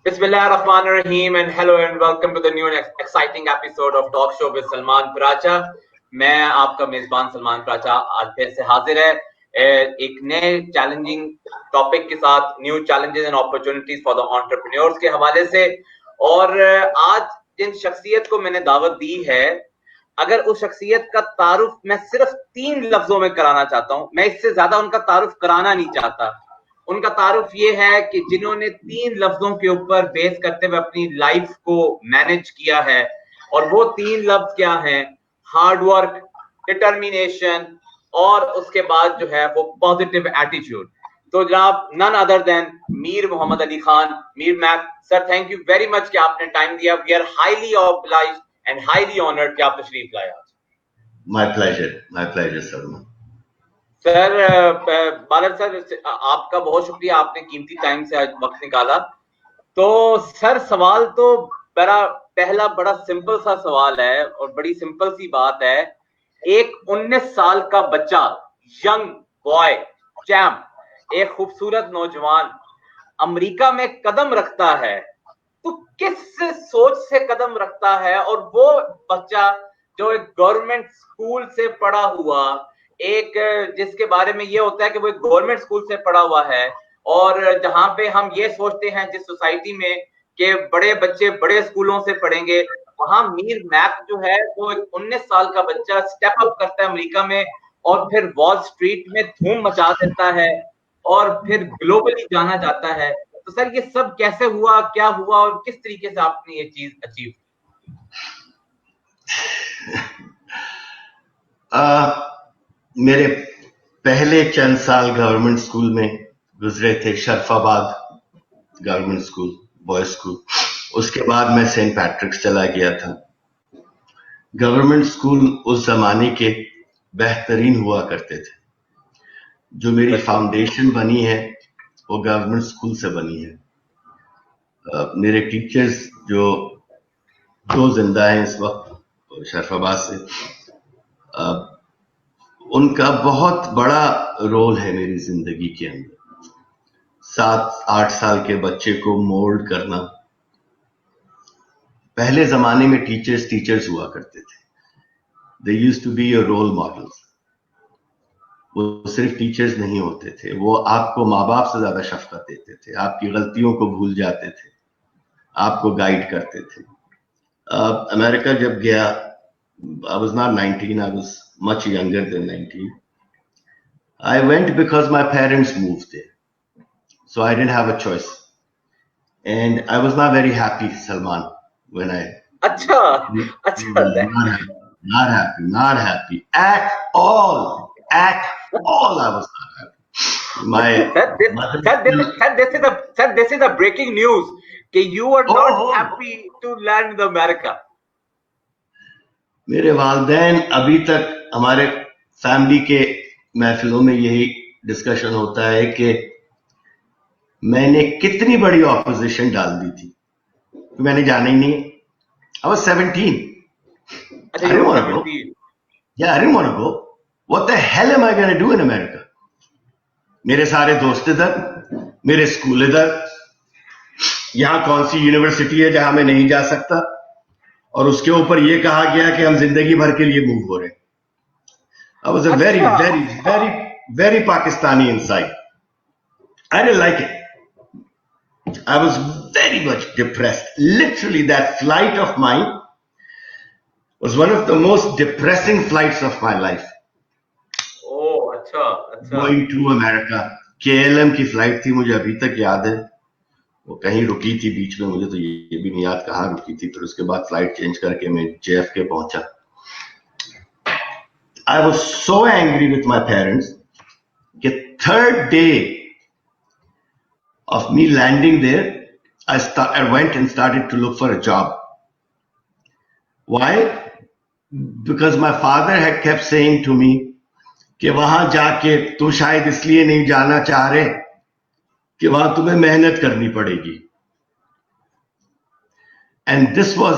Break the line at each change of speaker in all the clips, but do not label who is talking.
Bismillahirrahmanirrahim and hello and welcome to the new and exciting episode of Talk Show with Salman Paracha. मैं आपका मेजबान सलमान पराचा आज फिर से हाजिर है एक नए चैलेंजिंग टॉपिक के साथ, new challenges and opportunities for the entrepreneurs के हवाले से। और आज जिन शख्सियत को मैंने दावत दी है, अगर उस शख्सियत का तारुफ मैं सिर्फ 3 लफ्जों में कराना चाहता हूं, मैं इससे ज्यादा उनका तारुफ कराना नहीं चाहता। उनका तारुफ ये है कि जिन्होंने 3 लफ्जों के ऊपर बेस करते हुए अपनी लाइफ को मैनेज किया है, और वो 3 लफ्ज क्या हैं? हार्ड वर्क, डिटर्मिनेशन और उसके बाद जो है वो पॉजिटिव एटीट्यूड। तो जनाब none other than Mir Mohammad Ali Khan, Mir मैक sir, thank you very much कि आपने टाइम दिया। We are highly obliged and highly honoured कि आप तशरीफ लाए आज।
My pleasure Salman
sir. Badal sir, आपका बहुत शुक्रिया, आपने कीमती टाइम से आज वक्त निकाला। तो सर सवाल तो पहला बड़ा सिंपल सा सवाल है और बड़ी सिंपल सी बात है। एक 19 साल का बच्चा, यंग बॉय चैम्प, एक खूबसूरत नौजवान अमेरिका में कदम रखता है, तो किस सोच से कदम रखता है? और वो बच्चा जो एक गवर्नमेंट स्कूल से पढ़ा हुआ, एक जिसके बारे में ये होता है कि वो एक गवर्नमेंट स्कूल से पढ़ा हुआ है, और जहां पे हम ये सोचते हैं जिस सोसाइटी में कि बड़े बच्चे बड़े स्कूलों से पढ़ेंगे, वहां मीर मैक जो है वो एक 19 साल का बच्चा स्टेप अप करता है अमेरिका में, और फिर वॉल स्ट्रीट में धूम मचा देता है और फिर ग्लोबली जाना जाता है। तो सर ये सब कैसे हुआ, क्या हुआ और किस तरीके से आपने ये चीज अचीव?
मेरे पहले चंद साल गवर्नमेंट स्कूल में गुजरे थे, Sharafabad government school, boys school. उसके बाद मैं सेंट पैट्रिक्स चला गया था। गवर्नमेंट स्कूल उस जमाने के बेहतरीन हुआ करते थे। जो मेरी फाउंडेशन बनी है वो गवर्नमेंट स्कूल से बनी है। मेरे टीचर्स जो 2 जिंदा हैं इस वक्त शरफाबाद से, उनका बहुत बड़ा रोल है मेरी जिंदगी के अंदर। 7-8 साल के बच्चे को मोल्ड करना। पहले जमाने में टीचर्स हुआ करते थे। They used to be your role models. वो सिर्फ टीचर्स नहीं होते थे, वो आपको माँ बाप से ज्यादा शफकत देते थे, आपकी गलतियों को भूल जाते थे, आपको गाइड करते थे। अमेरिका जब गया, I was not 19, I was much younger than 19. I went because my parents moved there. So I didn't have a choice. And I was not very happy, Salman, when I... Not happy. At all, I was not happy.
Sir, this is a breaking news. कि you are not happy to land in America.
मेरे वालिदैन अभी तक, हमारे family के महफिलों में यही discussion होता है कि मैंने कितनी बड़ी ऑपोजिशन डाल दी थी, तो मैंने जाना ही नहीं। I was 17. I didn't want to go. Yeah, I didn't want to go. What the hell am I going to do in America? मेरे सारे दोस्त इधर, मेरे स्कूल इधर, यहाँ कौन सी यूनिवर्सिटी है जहां मैं नहीं जा सकता, और उसके ऊपर ये कहा गया कि हम जिंदगी भर के लिए मूव हो रहे हैं। I was a very Pakistani inside. I didn't like it. I was very much depressed. Literally, that flight of mine was one of the most depressing flights of my life.
Oh, अच्छा।
Going to America. KLM की flight थी, मुझे अभी तक याद है। वो कहीं रुकी थी बीच में, मुझे तो ये भी नहीं याद कहाँ रुकी थी। फिर उसके बाद फ्लाइट चेंज करके मैं JFK पहुंचा। I was so angry with my parents कि 3rd day of me landing there, I went and started to look for a job. Why? Because my father had kept saying to me कि वहां जाके तुम शायद इसलिए नहीं जाना चाह रहे कि वहां तुम्हें मेहनत करनी पड़ेगी। एंड दिस वाज,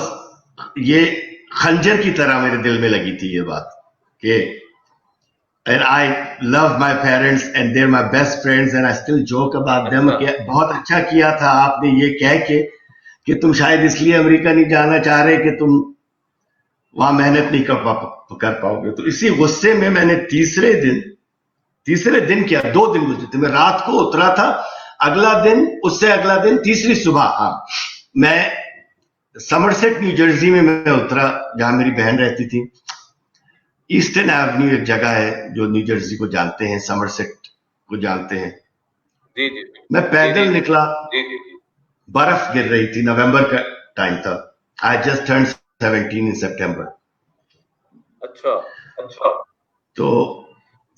ये खंजर की तरह मेरे दिल में लगी थी ये बात कि and I love my parents and they're my best friends and I still joke about them کہ بہت اچھا کیا تھا آپ نے یہ کہہ کے کہ تم شاید اس لیے امریکہ نہیں جانا چاہ رہے کہ تم وہاں محنت نہیں کر پاؤ گے. تو اسی غصے میں میں نے تیسرے دن کیا 2 دن گزرے تھے. میں رات کو اترا تھا, اگلا دن اس سے اگلا دن تیسری صبح میں سمرسیٹ نیو جرسی میں اترا جہاں میری بہن رہتی تھی. ایسٹرن ایونیو ایک جگہ ہے جو نیو جرسی کو جانتے ہیں, سمرسیٹ کو جانتے ہیں. میں پیدل نکلا, برف گر رہی تھی, نومبر کا ٹائم تھا. I just turned 17 in September.
اچھا.
تو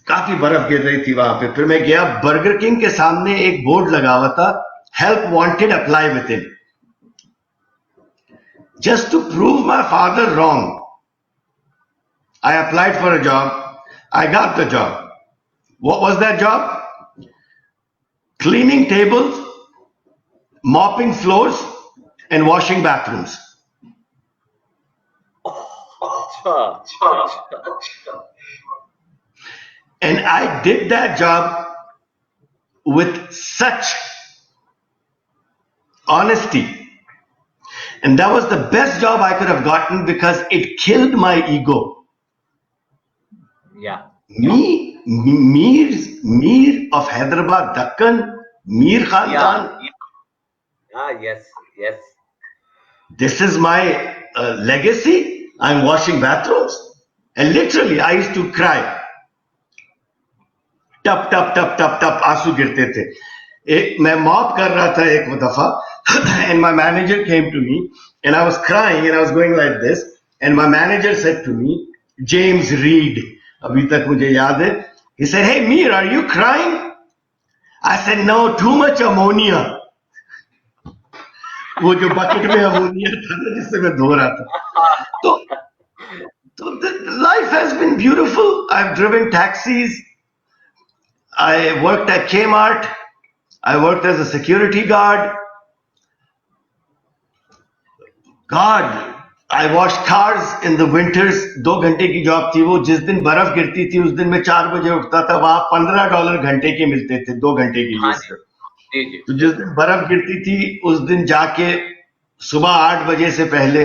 کافی برف گر رہی تھی وہاں پہ. پھر میں گیا, برگر کنگ کے سامنے ایک بورڈ لگا ہوا تھا, help wanted apply with in. Just to prove my father wrong, I applied for a job. I got the job. What was that job? Cleaning tables, mopping floors, and washing bathrooms. And I did that job with such honesty. And that was the best job I could have gotten because it killed my ego.
Yeah.
Mir of Hyderabad, Dakkan, Mir Khandan.
Yes.
This is my legacy. I'm washing bathrooms. And literally, I used to cry. Tap, tap, tap, tap, tap, آنسو گرتے تھے. میں mop کر رہا تھا ایک دفعہ, and my manager came to me, and I was crying, and I was going like this, and my manager said to me, James Reed, ابھی تک مجھے یاد ہے, he said, hey Mir, are you crying? I said, no, too much ammonia. وہ جو bucket میں ammonia تھا جس سے میں دھو رہا تھا. تو life has been beautiful. I've driven taxis. I worked at Kmart. I worked as a security guard. God, I washed cars in the winters. 2 گھنٹے کی جاب تھی وہ. جس دن برف گرتی تھی اس دن میں 4 بجے اٹھتا تھا. وہاں $15 گھنٹے کے ملتے تھے 2 گھنٹے کے لیے. تو جس دن برف گرتی تھی اس دن جا کے صبح 8 بجے سے پہلے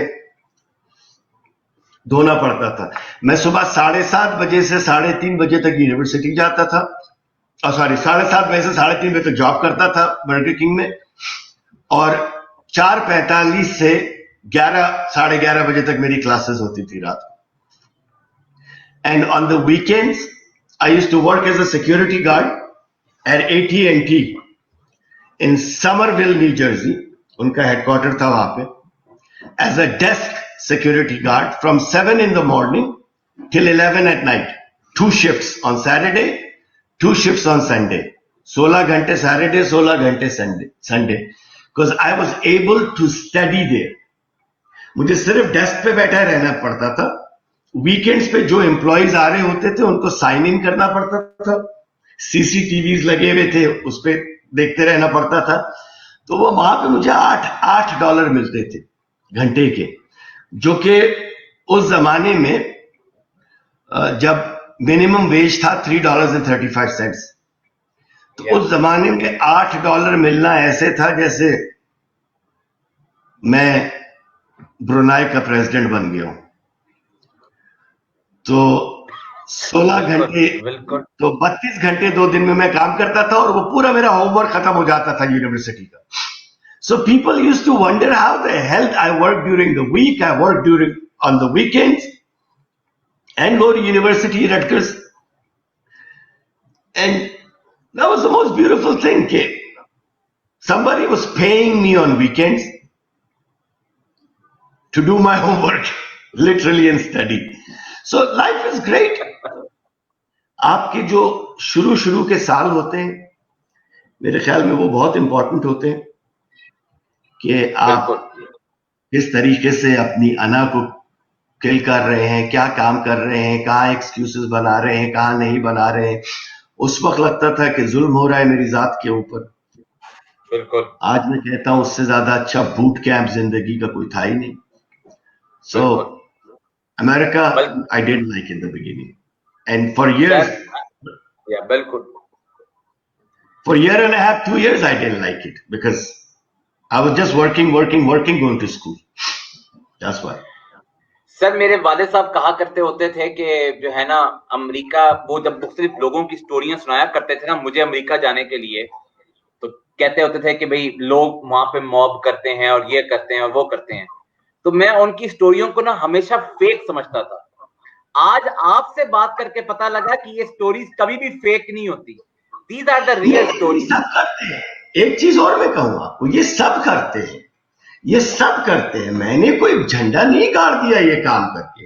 دھونا پڑتا تھا. میں صبح 7:30 بجے سے 3:30 بجے تک یونیورسٹی جاتا تھا. 7:30 بجے سے 3:30 بجے تک جاب کرتا تھا برگر کنگ میں, اور 4:45 سے 11:30 بجے تک میری کلاسز ہوتی تھی رات. And on the weekends I used to work as a security guard at AT&T in Somerville, New Jersey. ان کا ہیڈ کوارٹر تھا وہاں پہ. As a desk security guard from 7 in the morning till 11 at night. 2 shifts on Saturday, 2 shifts on Sunday. 16 گھنٹے Saturday, 16 گھنٹے Sunday. Because I was able to study there. مجھے صرف desk پہ بیٹھا رہنا پڑتا تھا. ویکینڈز پہ جو امپلائیز آ رہے ہوتے تھے ان کو سائن ان کرنا پڑتا تھا. CCTVs لگے ہوئے تھے, اس پہ دیکھتے رہنا پڑتا تھا. تو وہ وہاں پہ مجھے $8 ملتے تھے گھنٹے کے, جو کہ اس زمانے میں جب منیمم ویج تھا $3.35. تو اس زمانے میں $8 ملنا ایسے تھا جیسے میں برونائی کا پریزیڈنٹ بن گیا ہوں. تو 16 گھنٹے تو 32 گھنٹے 2 دن میں کام کرتا تھا, اور وہ پورا میرا ہوم ورک ختم ہو جاتا تھا یونیورسٹی کا. So people used to wonder how the hell I worked during the week, I worked on the weekends, and go to university at Rutgers. And that was the most beautiful thing. Somebody was paying me on weekends to do my homework, literally, and study. So life is great. آپ کے جو شروع کے سال ہوتے ہیں میرے خیال میں وہ بہت امپورٹنٹ ہوتے ہیں, کہ آپ کس طریقے سے اپنی انا کو کل کر رہے ہیں, کیا کام کر رہے ہیں, کہاں ایکسکیوزز بنا رہے ہیں, کہاں نہیں بنا رہے ہیں. اس وقت لگتا تھا کہ ظلم ہو رہا ہے میری ذات کے اوپر.
بالکل.
آج میں کہتا ہوں اس سے زیادہ اچھا بوٹ کیمپ زندگی کا کوئی تھا ہی نہیں. سو America I didn't like in the beginning, And for years,
yeah, بالکل.
For a year and a half, 2 years, I didn't like it because I was just working, going to school. That's why.
سر میرے والد صاحب کہا کرتے ہوتے تھے کہ جو ہے نا امریکہ، وہ جب مختلف لوگوں کی سٹوریاں سنایا کرتے تھے نا مجھے امریکہ جانے کے لیے، تو کہتے ہوتے تھے کہ بھئی لوگ وہاں پہ موب کرتے ہیں اور یہ کرتے ہیں اور وہ کرتے ہیں، تو میں ان کی سٹوریوں کو نا ہمیشہ فیک سمجھتا تھا. آج آپ سے بات کر کے پتا لگا کہ یہ سٹوریز کبھی بھی فیک نہیں ہوتی. These are the real stories.
سب کرتے ہیں. ایک چیز اور میں کہوں آپ کو، یہ سب کرتے ہیں، یہ سب کرتے ہیں. میں نے کوئی جھنڈا نہیں گاڑ دیا یہ کام کر کے.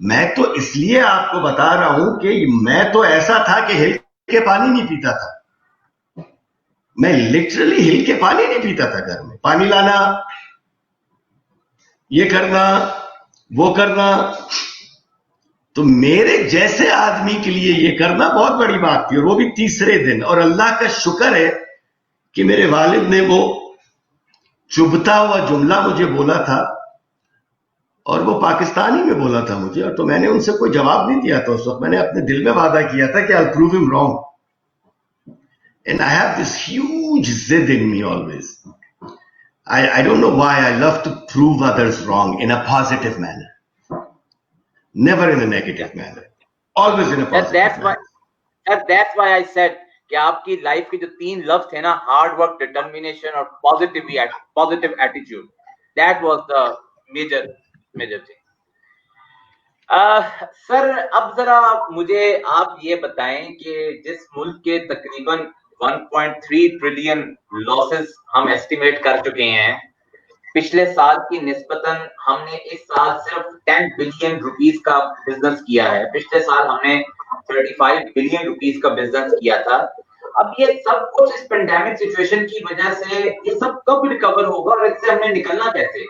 میں تو اس لیے آپ کو بتا رہا ہوں کہ میں تو ایسا تھا کہ ہل کے پانی نہیں پیتا تھا. میں لٹرلی ہل کے پانی نہیں پیتا تھا. گھر میں پانی لانا، یہ کرنا، وہ کرنا، تو میرے جیسے آدمی کے لیے یہ کرنا بہت بڑی بات تھی، اور وہ بھی تیسرے دن. اور اللہ کا شکر ہے کہ میرے والد نے وہ چبھتا ہوا جملہ مجھے بولا تھا، اور وہ پاکستانی میں بولا تھا مجھے، اور تو میں نے ان سے کوئی جواب نہیں دیا تھا اس وقت. میں نے اپنے دل میں وعدہ کیا تھا کہ I'll prove him wrong. And I have this huge zid in me always. I don't know why I love to prove others wrong in a positive manner. Never in a negative manner. Always in a positive manner.
That's why I said کہ آپ کی life کے جو 3 لفظ تھے نا، hard work, determination اور positive attitude, that was the major thing. Sir اب ذرا مجھے آپ یہ بتائیں کہ جس ملک کے تقریباً 1.3 ٹریلین لاسز ہم ایسٹیمیٹ کر چکے ہیں، پچھلے سال کی نسبتاً ہم نے اس سال صرف 10 بلین روپیز کا بزنس کیا ہے. پچھلے سال ہم نے 35 بلین روپیز کا بزنس کیا تھا. اب یہ سب کچھ اس پینڈیمک سچویشن کی وجہ سے یہ سب کب ریکور ہوگا اور اس سے ہمیں نکلنا کیسے؟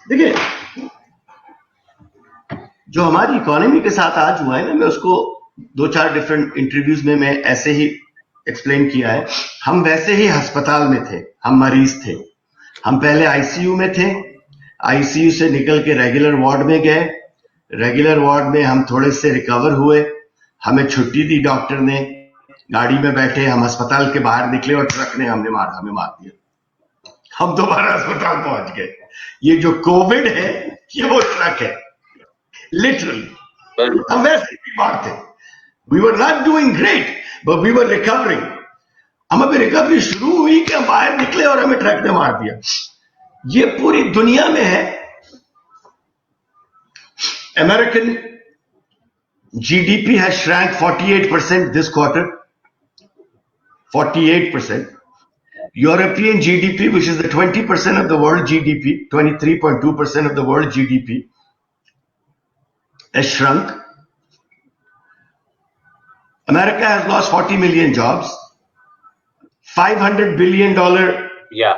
دیکھیں، جو ہماری اکانومی کے ساتھ آج ہوا ہے نا، میں اس کو 2-4 ڈفرینٹ انٹرویوز میں ایسے ہی ایکسپلین کیا ہے. ہم ویسے ہی ہسپتال میں تھے، ہم مریض تھے. ہم پہلے آئی سی یو میں تھے، آئی سی یو سے نکل کے ریگولر وارڈ میں گئے. ریگولر وارڈ میں ہم تھوڑے سے ریکور ہوئے، ہمیں چھٹی دی ڈاکٹر نے، گاڑی میں بیٹھے ہم ہسپتال کے باہر نکلے اور ٹرک نے ہمیں مار دیا. ہم دوبارہ ہسپتال پہنچ گئے. یہ جو کووڈ ہے یہ وہ ٹرک ہے لٹرلی. ہم ویسے بیمار تھے. We were not doing great, but we were recovering. ہم ابھی ریکوری شروع ہوئی کہ ہم باہر نکلے اور ہمیں ٹرک نے مار دیا. یہ پوری دنیا میں ہے. American GDP has shrank 48% this quarter. 48%. European GDP, which is the 20% of the world GDP, 23.2% of the world GDP, has shrunk. America has lost 40 million jobs. $500 billion.
Yeah.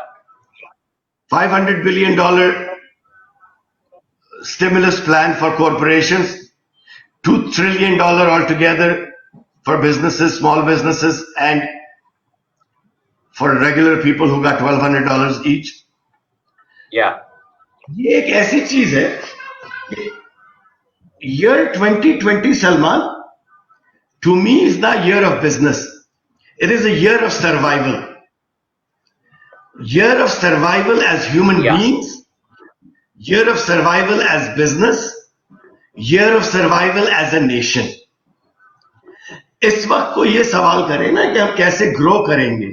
$500 billion stimulus plan for corporations. $2 trillion altogether for businesses, small businesses, and for regular people who got $1,200 each.
Yeah.
یہ ایک ایسی چیز ہے. Year 2020, Salman, to me is the year of business. It is a year of survival. Year of survival as human beings. Year of survival as business. Year of survival as a nation. اس وقت کو یہ سوال کرے نا کہ ہم کیسے گرو کریں گے،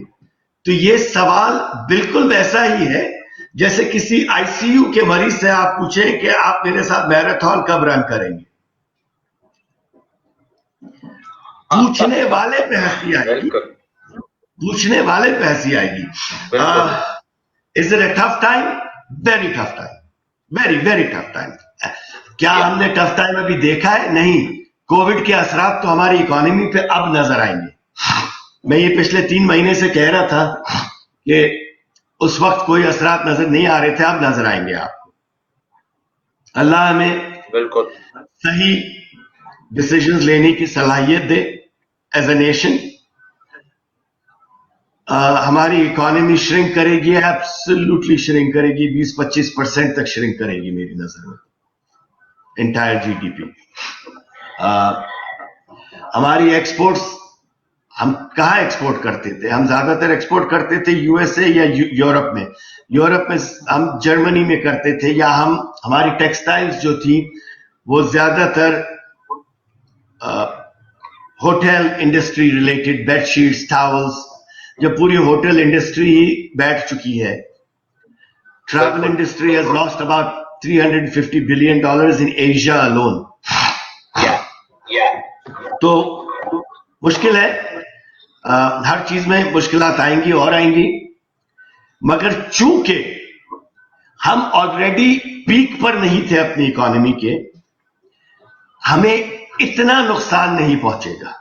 تو یہ سوال بالکل ویسا ہی ہے جیسے کسی آئی سی یو کے مریض سے آپ پوچھیں کہ آپ میرے ساتھ میراتھن کب رن کریں گے. پوچھنے والے پہ ہنسی آئے گی. پوچھنے والے پہ ہنسی آئے گی. Is it a tough time? Very tough time. Very, very tough time. کیا ہم نے ٹف ٹائم ابھی دیکھا ہے؟ نہیں. کووڈ کے اثرات تو ہماری اکانومی پہ اب نظر آئیں گے. میں یہ پچھلے 3 مہینے سے کہہ رہا تھا کہ اس وقت کوئی اثرات نظر نہیں آ رہے تھے، اب نظر آئیں گے آپ کو. اللہ ہمیں
بالکل
صحیح ڈیسیژنز لینے کی صلاحیت دے. ایز اے نیشن ہماری اکانومی شرنک کرے گی، ایبسلیوٹلی شرنک کرے گی. 20-25% تک شرنک کرے گی میری نظر میں. Entire GDP. हमारी एक्सपोर्ट्स, हम कहाँ एक्सपोर्ट करते थे? हम ज्यादातर एक्सपोर्ट करते थे यूएसए या यूरोप में। यूरोप में हम जर्मनी में करते थे, या हमारी टेक्सटाइल्स जो थी वो ज्यादातर hotel industry related, bedsheets, towels, जो पूरी होटल इंडस्ट्री ही बैठ चुकी है। Travel industry has lost about $350 billion in Asia alone. तो मुश्किल है, हर चीज में मुश्किलात आएंगी और आएंगी, मगर चूंकि हम ऑलरेडी पीक पर नहीं थे अपनी इकोनॉमी के, हमें इतना नुकसान नहीं पहुंचेगा।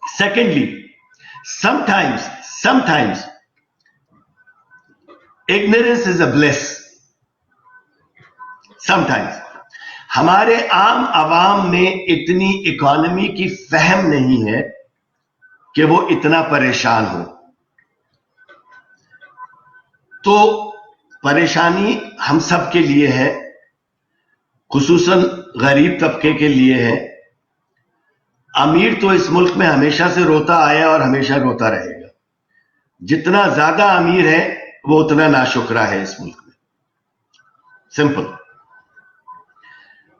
Secondly, sometimes ignorance is a bliss. Sometimes हमारे आम आवाम में इतनी इकोनॉमी की फहम नहीं है कि वो इतना परेशान हो। तो परेशानी हम सब के लिए है, खुसूसन गरीब तबके के लिए है। अमीर तो इस मुल्क में हमेशा से रोता आया और हमेशा रोता रहेगा। जितना ज्यादा अमीर है वो उतना नाशुक्रा है इस मुल्क में। सिंपल।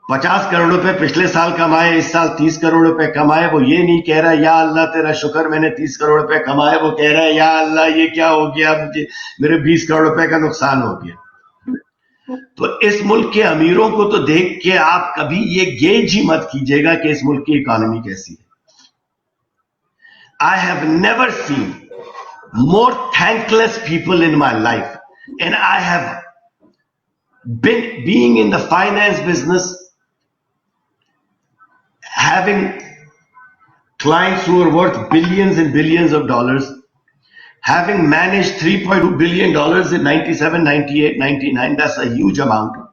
50 करोड़ रुपए पिछले साल कमाए, इस साल 30 करोड़ रुपए कमाए, वो ये नहीं कह रहा या अल्लाह तेरा शुक्र मैंने 30 करोड़ रुपए कमाए, वो कह रहा है या अल्लाह ये क्या हो गया, मुझे मेरे 20 करोड़ रुपए का नुकसान हो गया। तो इस मुल्क के अमीरों को तो देख के आप कभी ये गेज ही मत कीजिएगा कि इस मुल्क की इकोनॉमी कैसी है। I have never seen more thankless people in my life, and I have being in the finance business, having clients who are worth billions and billions of dollars, having managed $3.2 billion in 97, 98, 99, that's a huge amount.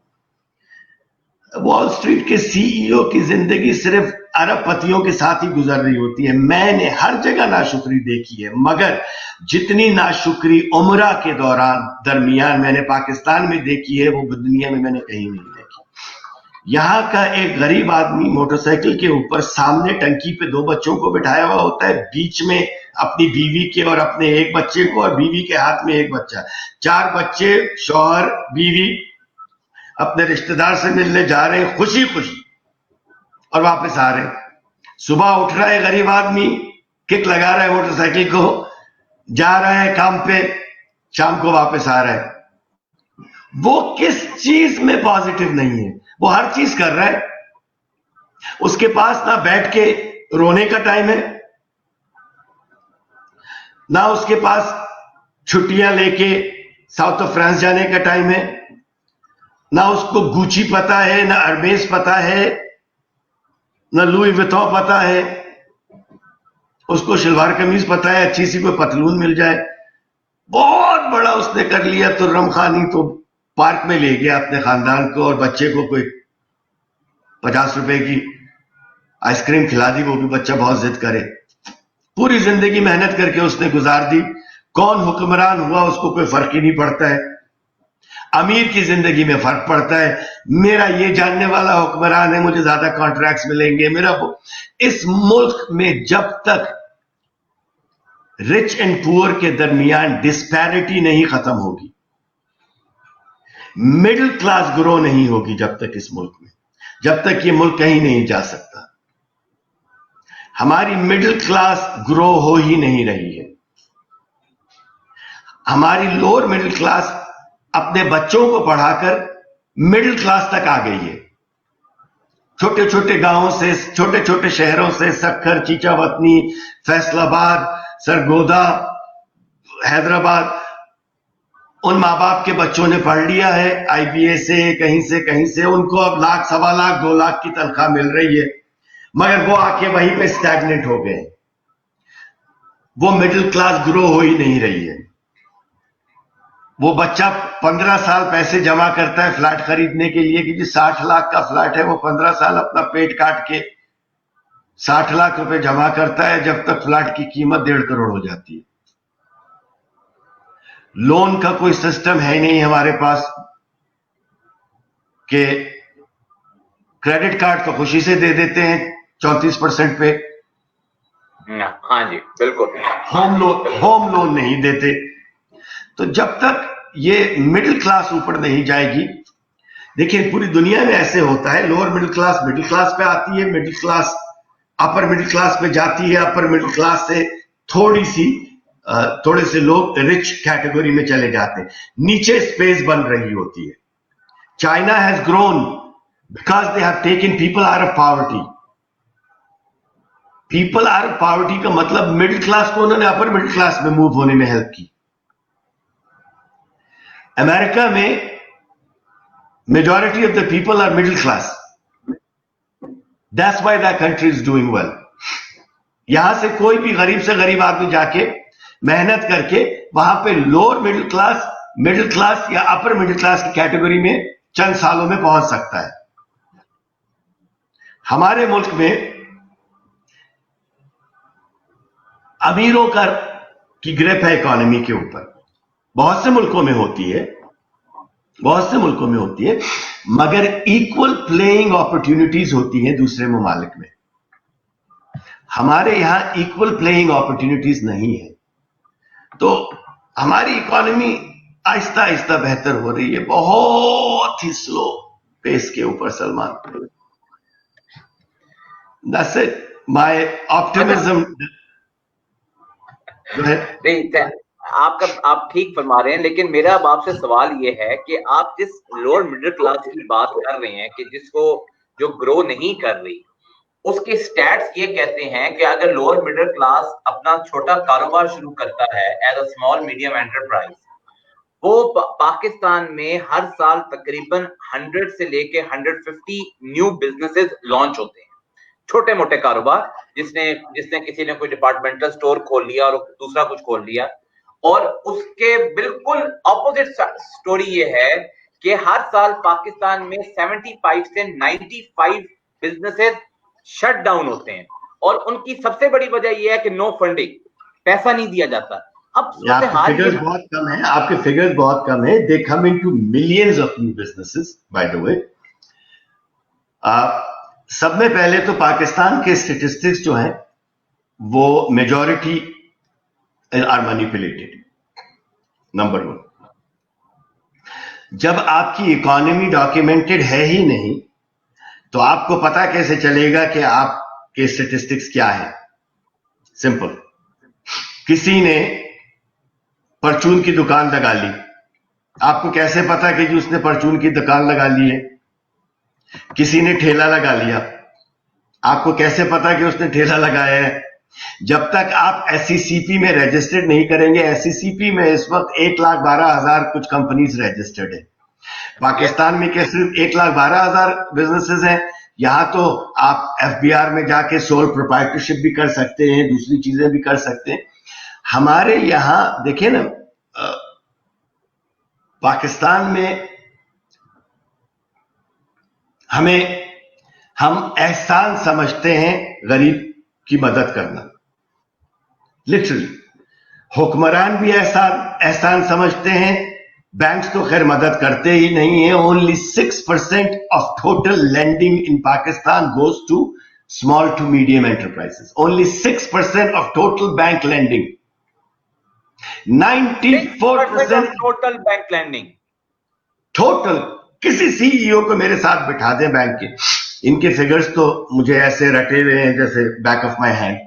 Wall street के CEO की जिंदगी सिर्फ अरबपतियों के साथ ही गुजर रही होती है। मैंने हर जगह नाशुक्री देखी है, मगर जितनी नाशुक्री उम्रा के दरमियान मैंने पाकिस्तान में देखी है वो दुनिया में मैंने कहीं नहीं देखी। यहाँ का एक गरीब आदमी मोटरसाइकिल के ऊपर सामने टंकी पे 2 बच्चों को बिठाया हुआ होता है, बीच में अपनी बीवी के और अपने एक बच्चे को, और बीवी के हाथ में एक बच्चा। 4 बच्चे, शौहर, बीवी अपने रिश्तेदार से मिलने जा रहे हैं खुशी खुशी और वापस आ रहे हैं। सुबह उठ रहा है गरीब आदमी, किक लगा रहा है मोटरसाइकिल को, जा रहा है काम पे, शाम को वापस आ रहा है। वो किस चीज में पॉजिटिव नहीं है? वो हर चीज कर रहा है। उसके पास ना बैठ के रोने का टाइम है, ना उसके पास छुट्टियां लेके साउथ ऑफ फ्रांस जाने का टाइम है, ना उसको गुची पता है, ना अरबेस पता है, ना लुई विथॉ पता है। उसको शलवार कमीज पता है, अच्छी सी कोई पतलून मिल जाए। बहुत बड़ा उसने कर लिया तो रमखानी, तो पार्क में ले गया अपने खानदान को और बच्चे को कोई 50 रुपए की आइसक्रीम खिला दी, वो भी बच्चा बहुत जिद करे। पूरी जिंदगी मेहनत करके उसने गुजार दी। कौन हुक्मरान हुआ उसको कोई फर्क ही नहीं पड़ता है। अमीर की जिंदगी में फर्क पड़ता है, मेरा ये जानने वाला हुक्मरान है, मुझे ज्यादा कॉन्ट्रैक्ट्स मिलेंगे, मेरा। इस मुल्क में जब तक रिच एंड पुअर के दरमियान डिस्पैरिटी नहीं खत्म होगी, मिडिल क्लास ग्रो नहीं होगी, जब तक इस मुल्क में, जब तक ये मुल्क कहीं नहीं जा सकता। हमारी मिडिल क्लास ग्रो हो ही नहीं रही है। हमारी लोअर मिडिल क्लास अपने बच्चों को पढ़ाकर मिडिल क्लास तक आ गई है। छोटे छोटे गांवों से, छोटे छोटे शहरों से, सक्खर, चीचावतनी, फैसलाबाद, सरगोदा, हैदराबाद, उन माँ बाप के बच्चों ने पढ़ लिया है आईबीए से, कहीं से उनको अब लाख, 1.25 लाख, 2 लाख की तनख्वाह मिल रही है, मगर वो आके वहीं पे स्टैग्नेंट हो गए। वो मिडिल क्लास ग्रो हो ही नहीं रही है। वो बच्चा 15 साल पैसे जमा करता है फ्लैट खरीदने के लिए कि जी 60 लाख का फ्लैट है, वो 15 साल अपना पेट काट के 60 लाख रुपए जमा करता है, जब तक फ्लैट की कीमत 1.5 करोड़ हो जाती है। लोन का कोई सिस्टम है नहीं हमारे पास कि क्रेडिट कार्ड तो खुशी से दे देते हैं 34% पे,
हाँ जी बिल्कुल।
होम लोन नहीं देते। तो जब तक ये मिडिल क्लास ऊपर नहीं जाएगी, देखिए पूरी दुनिया में ऐसे होता है, लोअर मिडिल क्लास पे आती है, middle class upper middle class पे जाती है, अपर मिडिल क्लास से थोड़े से लोग रिच कैटेगरी में चले जाते हैं, नीचे स्पेस बन रही होती है। China has grown because they have taken people out of poverty. People out of poverty का मतलब मिडिल क्लास को उन्होंने अपर मिडिल क्लास में मूव होने में हेल्प की। अमेरिका में majority of the people are middle class. That's why that country is doing well. यहां से कोई भी गरीब से गरीब आदमी जाके मेहनत करके वहां पे लोअर मिडिल क्लास या अपर मिडिल क्लास की कैटेगरी में चंद सालों में पहुंच सकता है। हमारे मुल्क में अमीरों की ग्रिप है इकोनॉमी के ऊपर, बहुत से मुल्कों में होती है, मगर इक्वल प्लेइंग अपॉर्चुनिटीज होती हैं दूसरे ममालिक में। हमारे यहां इक्वल प्लेइंग अपॉर्चुनिटीज नहीं है, तो हमारी इकोनॉमी आहिस्ता आहिस्ता बेहतर हो रही है, बहुत ही स्लो पेस के ऊपर Salman. That's it. My optimism.
आप ठीक फरमा रहे हैं, लेकिन मेरा अब आपसे सवाल ये है कि आप जिस लोअर मिडिल क्लास की बात कर रहे हैं कि जिसको जो ग्रो नहीं कर रही, उसके स्टैट्स ये कहते हैं कि अगर लोअर मिडिल क्लास अपना छोटा कारोबार शुरू करता है as a small medium enterprise, वो पाकिस्तान में हर साल तकरीबन 100 से लेके 150 न्यू बिजनेसेस लॉन्च होते हैं, छोटे मोटे कारोबार, जिसने किसी ने कोई डिपार्टमेंटल स्टोर खोल लिया और दूसरा कुछ खोल लिया। और उसके बिल्कुल ऑपोजिट स्टोरी ये है कि हर साल पाकिस्तान में 75 से 95 बिजनेसेस शट डाउन होते हैं, और उनकी सबसे बड़ी वजह यह है कि नो फंडिंग, पैसा नहीं दिया जाता। अब
आपके फिगर्स बहुत कम है, they come into millions of new businesses by the way. सब में पहले तो पाकिस्तान के स्टेटिस्टिक्स जो हैं वो मेजॉरिटी आर मैनिपुलेटेड, नंबर 1। जब आपकी इकोनॉमी डॉक्यूमेंटेड है ही नहीं तो आपको पता कैसे चलेगा कि आपके स्टेटिस्टिक्स क्या है? सिंपल, किसी ने परचून की दुकान लगा ली, आपको कैसे पता कि जी उसने परचून की दुकान लगा ली है? किसी ने ठेला लगा लिया, आपको कैसे पता कि उसने ठेला लगाया है? जब तक आप SECP में रजिस्टर्ड नहीं करेंगे, SECP में इस वक्त 1,12,000 कुछ कंपनीज रजिस्टर्ड है। पाकिस्तान में क्या सिर्फ 1,12,000 बिजनेसेस हैं? यहां तो आप FBR में जाके सोल प्रोप्राइटरशिप भी कर सकते हैं, दूसरी चीजें भी कर सकते हैं। हमारे यहां देखिए ना, पाकिस्तान में हम एहसान समझते हैं गरीब की मदद करना, लिटरली। हुक्मरान भी एहसान समझते हैं, बैंक्स तो खैर मदद करते ही नहीं है। Only 6% of total lending in Pakistan goes to small to medium enterprises, only 6% of total bank lending. 94%
total bank lending,
total. किसी CEO को मेरे साथ बिठा दें बैंक के, इनके फिगर्स तो मुझे ऐसे रटे हुए हैं जैसे back of my hand.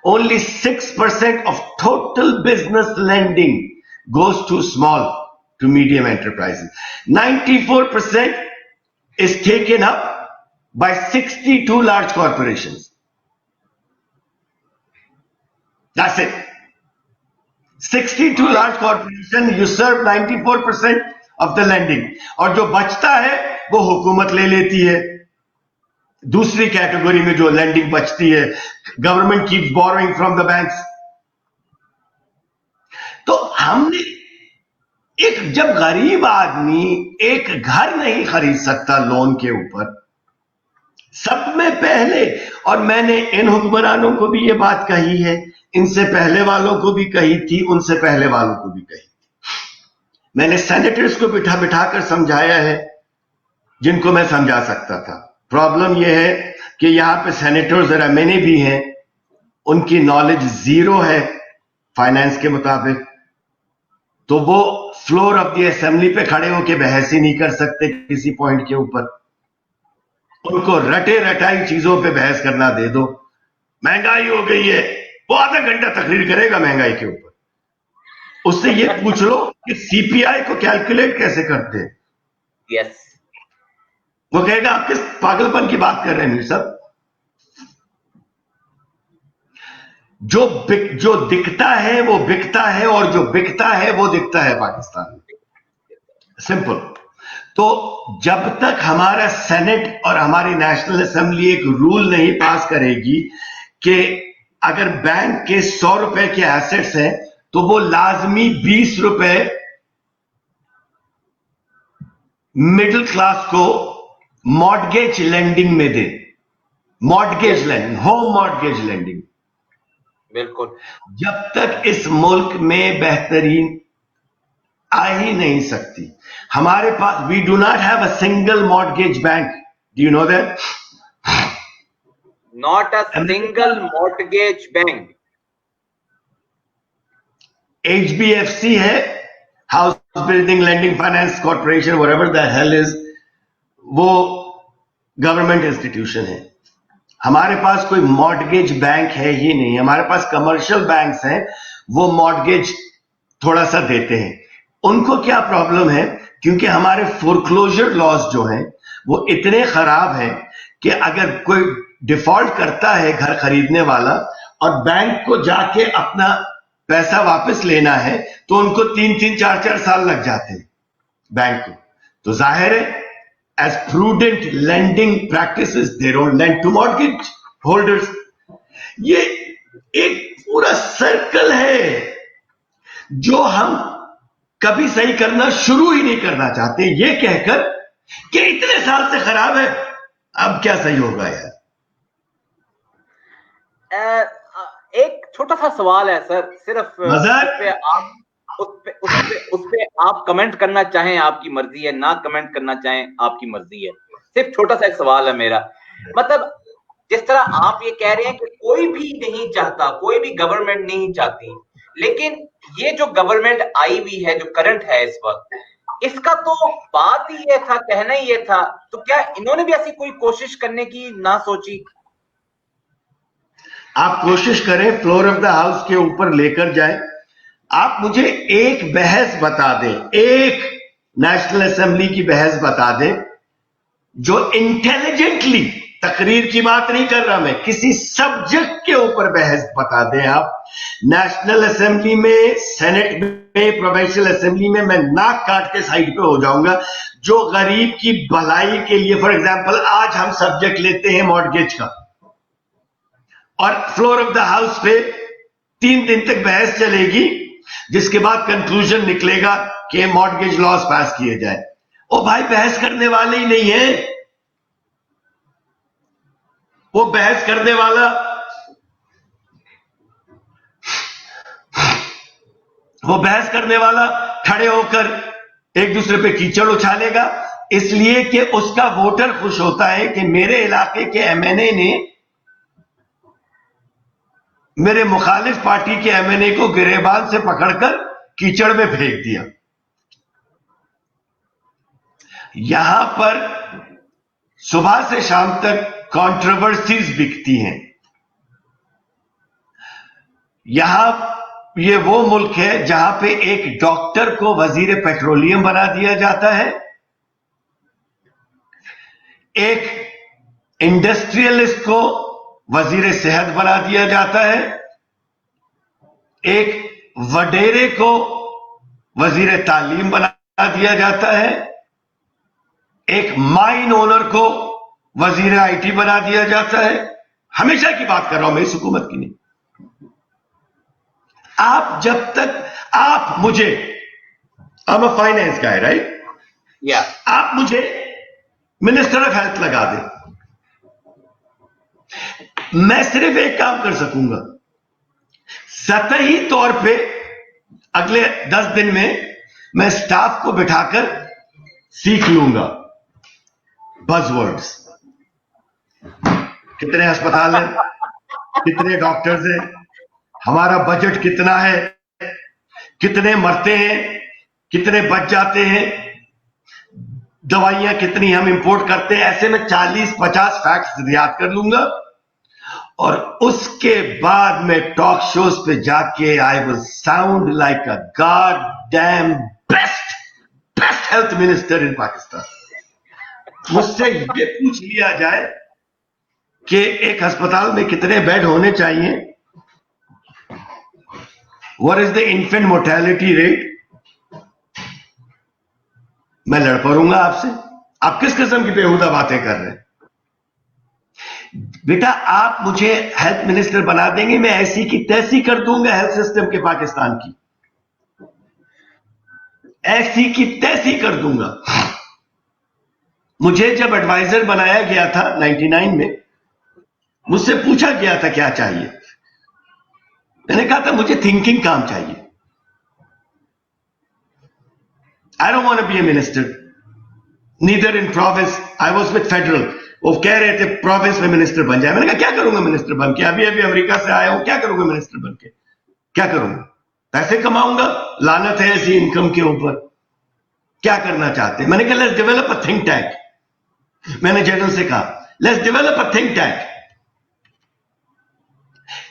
Only 6% of total business lending goes to small to medium enterprises. 94% is taken up by 62 large corporations. That's it. 62 large corporations usurp 94% of the lending. और जो बचता है वो हुकूमत ले लेती है। दूसरी कैटेगरी में जो लेंडिंग बचती है, government keeps borrowing from the banks. तो हमने जब गरीब आदमी एक घर नहीं खरीद सकता लोन के ऊपर, सब में पहले, और मैंने इन हुक्मरानों को भी ये बात कही है, इनसे पहले वालों को भी कही थी, उनसे पहले वालों को भी कही थी। मैंने सेनेटर्स को बिठा कर समझाया है जिनको मैं समझा सकता था। प्रॉब्लम यह है कि यहां पे सेनेटर्स और एमएनए भी हैं, उनकी नॉलेज जीरो है फाइनेंस के मुताबिक, तो वो फ्लोर ऑफ द असेंबली पे खड़े होकर बहस ही नहीं कर सकते किसी पॉइंट के ऊपर। उनको रटे रटाई चीजों पे बहस करना दे दो। महंगाई हो गई है, वो आधा घंटा तकरीर करेगा महंगाई के ऊपर। उससे ये पूछ लो कि सीपीआई को कैलकुलेट कैसे करते हैं।
यस,
वो कहेगा आप किस पागलपन की बात कर रहे हैं सब। जो दिखता है वो बिकता है, और जो बिकता है वो दिखता है पाकिस्तान में। सिंपल। तो जब तक हमारा सेनेट और हमारी नेशनल असेंबली एक रूल नहीं पास करेगी कि अगर बैंक के 100 रुपए के एसेट्स हैं तो वो लाजमी 20 रुपए मिडिल क्लास को मॉर्गेज लेंडिंग में दे। Mortgage lending, home mortgage lending.
बिल्कुल।
जब तक इस मुल्क में बेहतरीन आ ही नहीं सकती। हमारे पास we do not have a single mortgage bank. Do you know that?
Not a single mortgage bank.
HBFC है, house building lending finance corporation, whatever the hell is, वो गवर्नमेंट इंस्टीट्यूशन है। हमारे पास कोई मॉर्गेज बैंक है ही नहीं। हमारे पास commercial banks हैं, वो मॉर्गेज थोड़ा सा देते हैं। उनको क्या प्रॉब्लम है? क्योंकि हमारे फोरक्लोजर लॉज जो हैं वो इतने खराब हैं कि अगर कोई डिफॉल्ट करता है घर खरीदने वाला और बैंक को जाके अपना पैसा वापस लेना है तो उनको 3-3, 4-4 साल लग जाते हैं बैंक को। तो जाहिर है as prudent lending practices they don't lend to mortgage holders। ये एक पूरा सर्कल है जो हम कभी सही करना शुरू ही नहीं करना चाहते, ये कहकर कि इतने साल से खराब है, अब क्या सही होगा यार।
एक छोटा सा सवाल है सर, सिर्फ उस पे आप कमेंट करना चाहें आपकी मर्जी है, ना कमेंट करना चाहें आपकी मर्जी है। सिर्फ छोटा सा एक सवाल है मेरा, मतलब जिस तरह आप ये कह रहे हैं कि कोई भी नहीं चाहता, कोई भी गवर्नमेंट नहीं चाहती, लेकिन ये जो गवर्नमेंट आई हुई है, जो करंट है इस वक्त, इसका तो बात ही ये था, कहना ही ये था, तो क्या इन्होंने भी ऐसी कोई कोशिश करने की ना सोची?
आप कोशिश करें, फ्लोर ऑफ द हाउस के ऊपर लेकर जाएं। आप मुझे एक बहस बता दें, एक नेशनल असेंबली की बहस बता दें जो इंटेलिजेंटली, तकरीर की बात नहीं कर रहा मैं, किसी सब्जेक्ट के ऊपर बहस बता दें आप। नेशनल असेंबली में, सेनेट में, प्रोविंशियल असेंबली में मैं नाक काट के साइड पे हो जाऊंगा, जो गरीब की भलाई के लिए, फॉर एग्जांपल आज हम सब्जेक्ट लेते हैं मॉर्गेज का, और फ्लोर ऑफ द हाउस पे 3 दिन तक बहस चलेगी, जिसके बाद कंक्लूजन निकलेगा कि मॉर्गेज लॉज पास किए जाए। ओ भाई, बहस करने वाले ही नहीं है। वो बहस करने वाला खड़े होकर एक दूसरे पे कीचड़ उछालेगा, इसलिए कि उसका वोटर खुश होता है कि मेरे इलाके के एमएनए ने मेरे मुखालिफ पार्टी के एमएनए को गिरेबान से पकड़कर कीचड़ में फेंक दिया। यहां पर सुबह से शाम तक कंट्रोवर्सीज बिकती हैं। यहां ये वो मुल्क है जहां पे एक डॉक्टर को वजीर पेट्रोलियम बना दिया जाता है, एक इंडस्ट्रियलिस्ट को वजीर सेहत बना दिया जाता है, एक वडेरे को वजीर तालीम बना दिया जाता है, एक माइन ओनर को वजीर आईटी बना दिया जाता है। हमेशा की बात कर रहा हूं मैं, इस हुकूमत की नहीं। आप जब तक आप मुझे, I am a finance guy, right?
या
आप मुझे मिनिस्टर ऑफ हेल्थ लगा दें, मैं सिर्फ एक काम कर सकूंगा, सतही तौर पे अगले 10 दिन में मैं स्टाफ को बिठाकर सीख लूंगा बज़वर्ड्स। कितने अस्पताल हैं, कितने डॉक्टर्स हैं, हमारा बजट कितना है, कितने मरते हैं, कितने बच जाते हैं, दवाइयां कितनी हम इंपोर्ट करते हैं. ऐसे में 40-50 फैक्ट्स याद कर लूंगा और उसके बाद में टॉक शोज पे जाके I will sound like a god damn best health minister in Pakistan. मुझसे ये पूछ लिया जाए कि एक अस्पताल में कितने बेड होने चाहिए, what is the infant mortality rate, मैं लड़ पड़ूंगा आपसे. आप किस किस्म की बेहुदा बातें कर रहे हैं? बेटा आप मुझे हेल्थ मिनिस्टर बना देंगे, मैं ऐसी की तैसी कर दूंगा हेल्थ सिस्टम के पाकिस्तान की, ऐसी की तैसी कर दूंगा. मुझे जब एडवाइजर बनाया गया था 99 में, मुझसे पूछा गया था क्या चाहिए. मैंने कहा था मुझे थिंकिंग काम चाहिए. I don't want to be a minister. Neither in province. I was with federal. वो कह रहे थे प्रोविंस में मिनिस्टर बन जाए. मैंने कहा क्या करूंगा मिनिस्टर बन के, अभी अभी अमेरिका से आया हूं, क्या करूंगा मिनिस्टर बन के, क्या करूंगा, पैसे कमाऊंगा, लानत है ऐसी इनकम के ऊपर. क्या करना चाहते हैं? मैंने कहा let's develop a think tank. मैंने जनरल से कहा let's develop a think tank,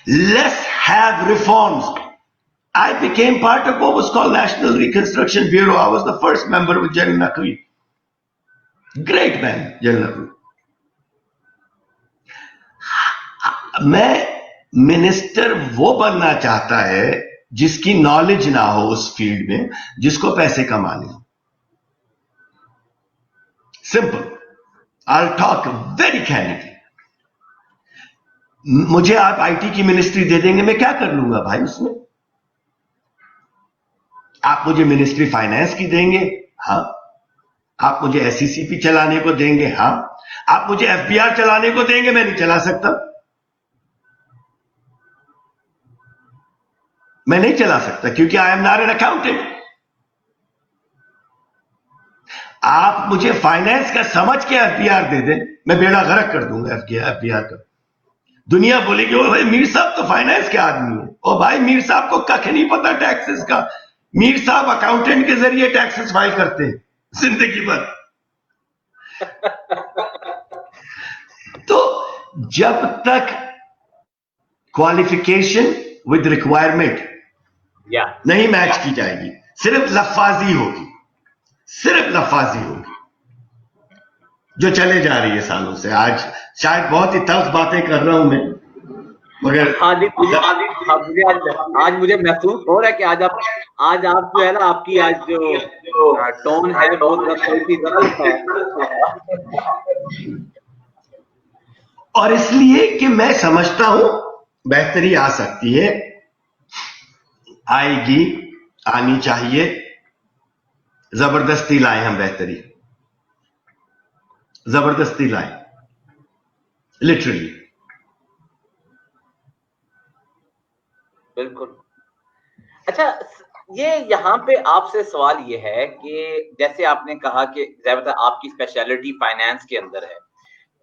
let's have reforms. I became part of what was called National Reconstruction Bureau. I was the first member with General Naqvi. Great man, General Naqvi. मैं minister वो बनना चाहता है जिसकी knowledge ना हो उस field में, जिसको पैसे कमाने हो. Simple. I'll talk very candidly. मुझे आप आईटी की मिनिस्ट्री दे देंगे, मैं क्या कर लूंगा भाई उसमें? आप मुझे मिनिस्ट्री फाइनेंस की देंगे, हाँ. आप मुझे एससीसीपी चलाने को देंगे, हाँ. आप मुझे एफबीआर चलाने को देंगे, मैं नहीं चला सकता. मैं नहीं चला सकता क्योंकि I am not an accountant. आप मुझे फाइनेंस का समझ के एफबीआर दे दें, मैं बेड़ा गर्क कर दूंगा एफबीआर का. दुनिया बोलेगी ओ भाई मीर साहब तो फाइनेंस के आदमी है. ओ भाई मीर साहब को कख नहीं पता टैक्सेस का. मीर साहब अकाउंटेंट के जरिए टैक्सेस फाइल करते हैं जिंदगी भर. तो जब तक क्वालिफिकेशन विद रिक्वायरमेंट नहीं मैच की जाएगी, सिर्फ लफाजी होगी, सिर्फ लफाजी होगी, जो चले जा रही है सालों से. आज शायद बहुत ही तल्ख बातें कर रहा हूं मैं, मगर
आज मुझे महसूस हो रहा है कि आज आप जो है ना, आपकी आज जो टोन है बहुत है.
और इसलिए कि मैं समझता हूं बेहतरी आ सकती है, आएगी, आनी चाहिए. जबरदस्ती लाए हम बेहतरी, जबरदस्ती लाए, लिटरली.
बिल्कुल. अच्छा, ये यहाँ पे आपसे सवाल ये है कि जैसे आपने कहा कि ज़्यादातर आपकी स्पेशलिटी फाइनेंस के अंदर है.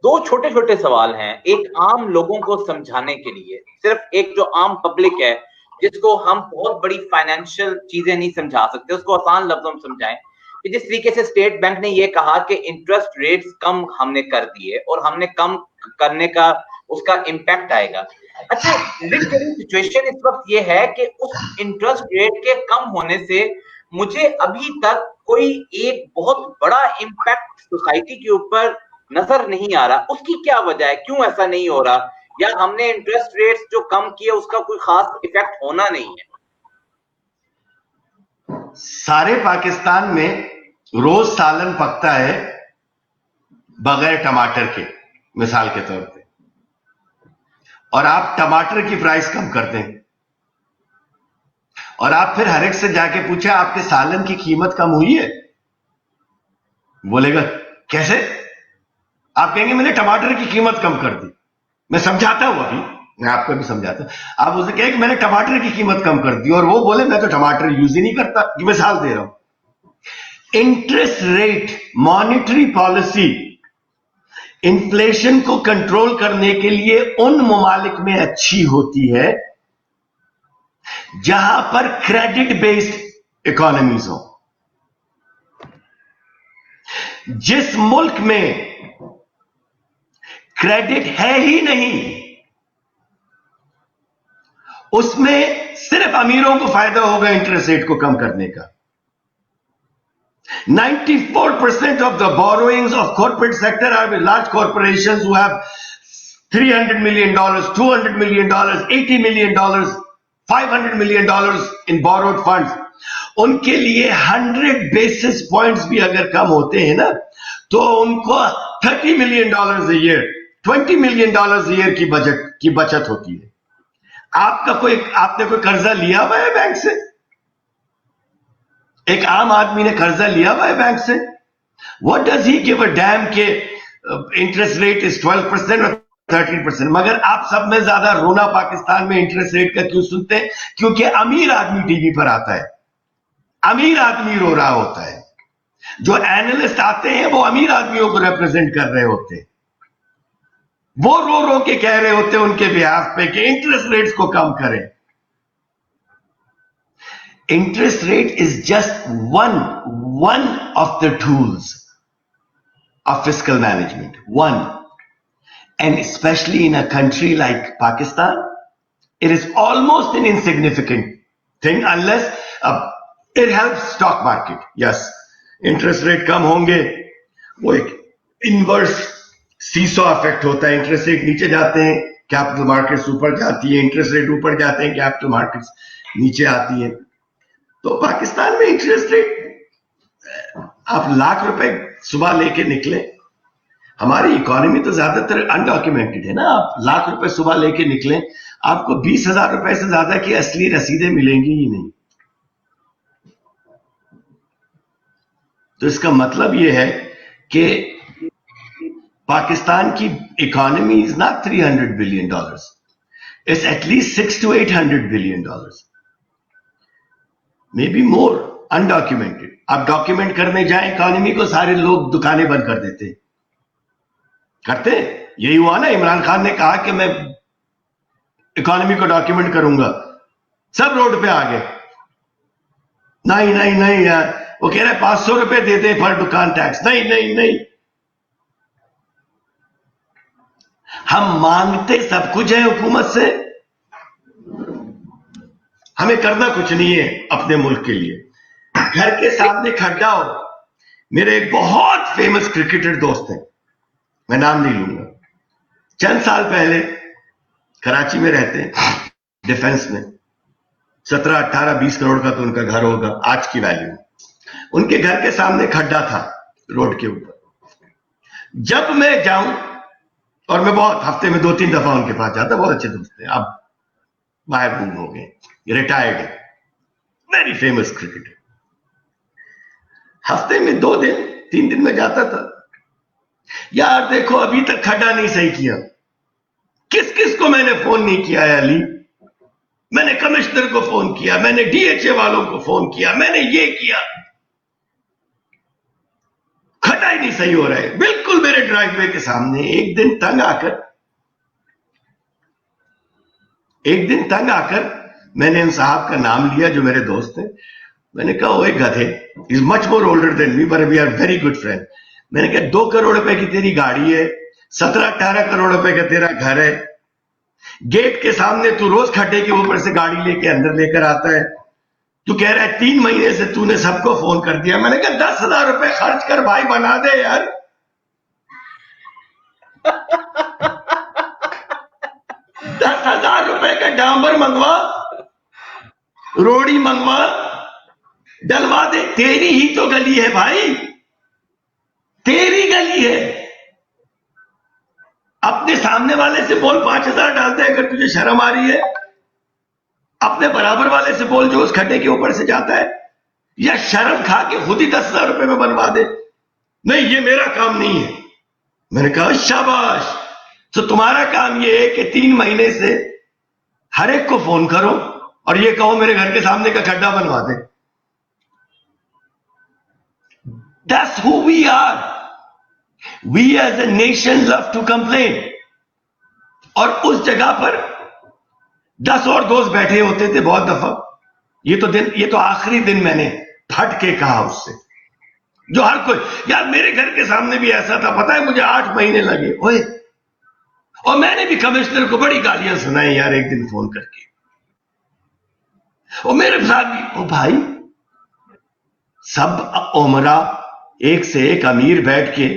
दो छोटे छोटे सवाल हैं, एक आम लोगों को समझाने के लिए, सिर्फ एक जो आम पब्लिक है जिसको हम बहुत बड़ी फाइनेंशियल चीजें नहीं समझा सकते, उसको आसान लफ्जों में समझाएं कि जिस तरीके से स्टेट बैंक ने ये कहा कि इंटरेस्ट रेट्स कम हमने कर दिए और हमने कम करने का उसका इम्पैक्ट आएगा. अच्छा, सिचुएशन इस वक्त ये है कि उस इंटरेस्ट रेट के कम होने से मुझे अभी तक कोई एक बहुत बड़ा इम्पैक्ट सोसाइटी के ऊपर नजर नहीं आ रहा. उसकी क्या वजह है, क्यों ऐसा नहीं हो रहा, या हमने इंटरेस्ट रेट्स जो कम किए उसका कोई खास इफेक्ट होना नहीं है?
सारे पाकिस्तान में रोज सालन पकता है बगैर टमाटर के, मिसाल के तौर पे, और आप टमाटर की प्राइस कम कर दें और आप फिर हर एक से जाके पूछे आपके सालन की कीमत कम हुई है, बोलेगा कैसे? आप कहेंगे मैंने टमाटर की कीमत कम कर दी. मैं समझाता हूं, अभी मैं आपको भी समझाता हूं. आप उसे कहें कि मैंने टमाटर की कीमत कम कर दी और वो बोले मैं तो टमाटर यूज ही नहीं करता. ये मिसाल दे रहा हूं. Interest rate, monetary policy inflation کو کنٹرول کرنے کے لیے ان ممالک میں اچھی ہوتی ہے جہاں پر کریڈٹ بیسڈ اکانومیز ہوں. جس ملک میں کریڈٹ ہے ہی نہیں اس میں صرف امیروں کو فائدہ ہوگا انٹرسٹ ریٹ کو کم کرنے کا. 94% of the borrowings of corporate sector are with large corporations who have $300 million, $200 million, $80 million, $500 million in borrowed funds. ان کے لیے 100 basis points بھی اگر کم ہوتے ہیں نا تو ان کو $30 million a year, $20 million a year کی بچت ہوتی ہے. آپ نے کوئی قرضہ لیا ہوا ہے بینک سے؟ ایک عام آدمی نے قرضہ لیا ہوا ہے بینک سے؟ What does he give a damn کہ انٹرسٹ ریٹ is 12% اور 13%. مگر آپ سب میں زیادہ رونا پاکستان میں انٹرسٹ ریٹ کا کیوں سنتے ہیں؟ کیونکہ امیر آدمی ٹی وی پر آتا ہے, امیر آدمی رو رہا ہوتا ہے. جو اینالسٹ آتے ہیں وہ امیر آدمیوں کو ریپرزینٹ کر رہے ہوتے ہیں, وہ رو رو کے کہہ رہے ہوتے ہیں ان کے بیہاف پہ کہ انٹرسٹ ریٹس کو کم کریں. Interest rate is just one of the tools of fiscal management. One. And especially in a country like Pakistan, it is almost an insignificant thing unless it helps stock market. Yes, interest rate کم ہوں گے, وہ ایک inverse seesaw effect ہوتا ہے. Interest rate نیچے جاتے ہیں, capital markets اوپر جاتی ہیں, interest rate اوپر جاتے ہیں, capital markets نیچے آتی ہیں. تو پاکستان میں انٹرسٹ ریٹ آپ $1,00,000 صبح لے کے نکلیں, ہماری اکانومی تو زیادہ تر انڈاکیومنٹڈ ہے نا, آپ $1,00,000 صبح لے کے نکلیں آپ کو $20,000 سے زیادہ کی اصلی رسیدیں ملیں گی ہی نہیں. تو اس کا مطلب یہ ہے کہ پاکستان کی economy is not $300 billion, it's at least $600 to $800 billion. May be more undocumented. آپ ڈاکیومنٹ کرنے جائیں اکانومی کو, سارے لوگ دکانیں بند کر دیتے کرتے. یہی ہوا نا, عمران خان نے کہا کہ میں اکانومی کو ڈاکیومنٹ کروں گا, سب روڈ پہ آ گئے. نہیں یار, وہ کہہ رہے $500 دے دیں پر دکان ٹیکس. نہیں, ہم مانگتے سب کچھ ہے حکومت سے, ہمیں کرنا کچھ نہیں ہے اپنے ملک کے لیے. گھر کے سامنے کھڈا ہو. میرے ایک بہت فیمس کرکٹر دوست ہیں, میں نام نہیں لوں گا, چند سال پہلے کراچی میں رہتے ہیں, ڈیفنس میں, 17, 18, 20 کروڑ کا تو ان کا گھر ہوگا آج کی ویلیو. ان کے گھر کے سامنے کھڈا تھا روڈ کے اوپر. جب میں جاؤں, اور میں بہت ہفتے میں 2-3 دفعہ ان کے پاس جاتا, بہت اچھے دوست ہیں, اب باہر گم ہو گئے, ریٹائرڈ ہے, ویری فیمس کرکٹر. ہفتے میں 2 دن 3 دن میں جاتا تھا. یار دیکھو ابھی تک کھڈا نہیں صحیح کیا. کس کو میں نے فون نہیں کیا ہے علی, میں نے کمشنر کو فون کیا, میں نے DHA والوں کو فون کیا, میں نے یہ کیا, کھڈا ہی نہیں صحیح ہو رہا ہے بالکل میرے ڈرائیو وے کے سامنے. ایک دن تنگ آ کر میں نے ان صاحب کا نام لیا جو میرے دوست ہیں. میں نے کہا وہ ایک گدھے, he is much more older than me but we are very good friend. میں نے کہا $2 کروڑ کی تیری گاڑی ہے, 17-18 کروڑ روپے کا تیرا گھر ہے, گیٹ کے سامنے تو روز کھڈے کے اوپر سے گاڑی لے کے اندر لے کر آتا ہے, تو کہہ رہا ہے 3 مہینے سے تو نے سب کو فون کر دیا. میں نے کہا $10,000 خرچ کر بھائی بنا دے یار. $10,000 کا ڈامبر منگوا, روڑی منگوا, ڈلوا دے. تیری ہی تو گلی ہے بھائی, تیری گلی ہے. اپنے سامنے والے سے بول 5,000 ڈالتے اگر تجھے شرم آ رہی ہے. اپنے برابر والے سے بول جو اس کھڈے کے اوپر سے جاتا ہے, یا شرم کھا کے خود ہی $10,000 میں بنوا دے. نہیں یہ میرا کام نہیں ہے. میں نے کہا شاباش. تو تمہارا کام یہ ہے کہ 3 مہینے سے ہر ایک کو فون کرو اور یہ کہو میرے گھر کے سامنے کا کھڈا بنوا دے. That's who we are. We as a nation love to complain. और उस जगह पर 10 और दोस्त बैठे होते थे बहुत दफा. ये तो आखिरी दिन मैंने फट के कहा उससे, जो हर कोई, यार मेरे घर के सामने भी ऐसा था, पता है मुझे 8 महीने लगे ओए. और मैंने भी कमिश्नर को बड़ी गालियां सुनाई यार एक दिन फोन करके, और मेरे साथ भी. ओ भाई, सब उमरा एक से एक अमीर बैठ के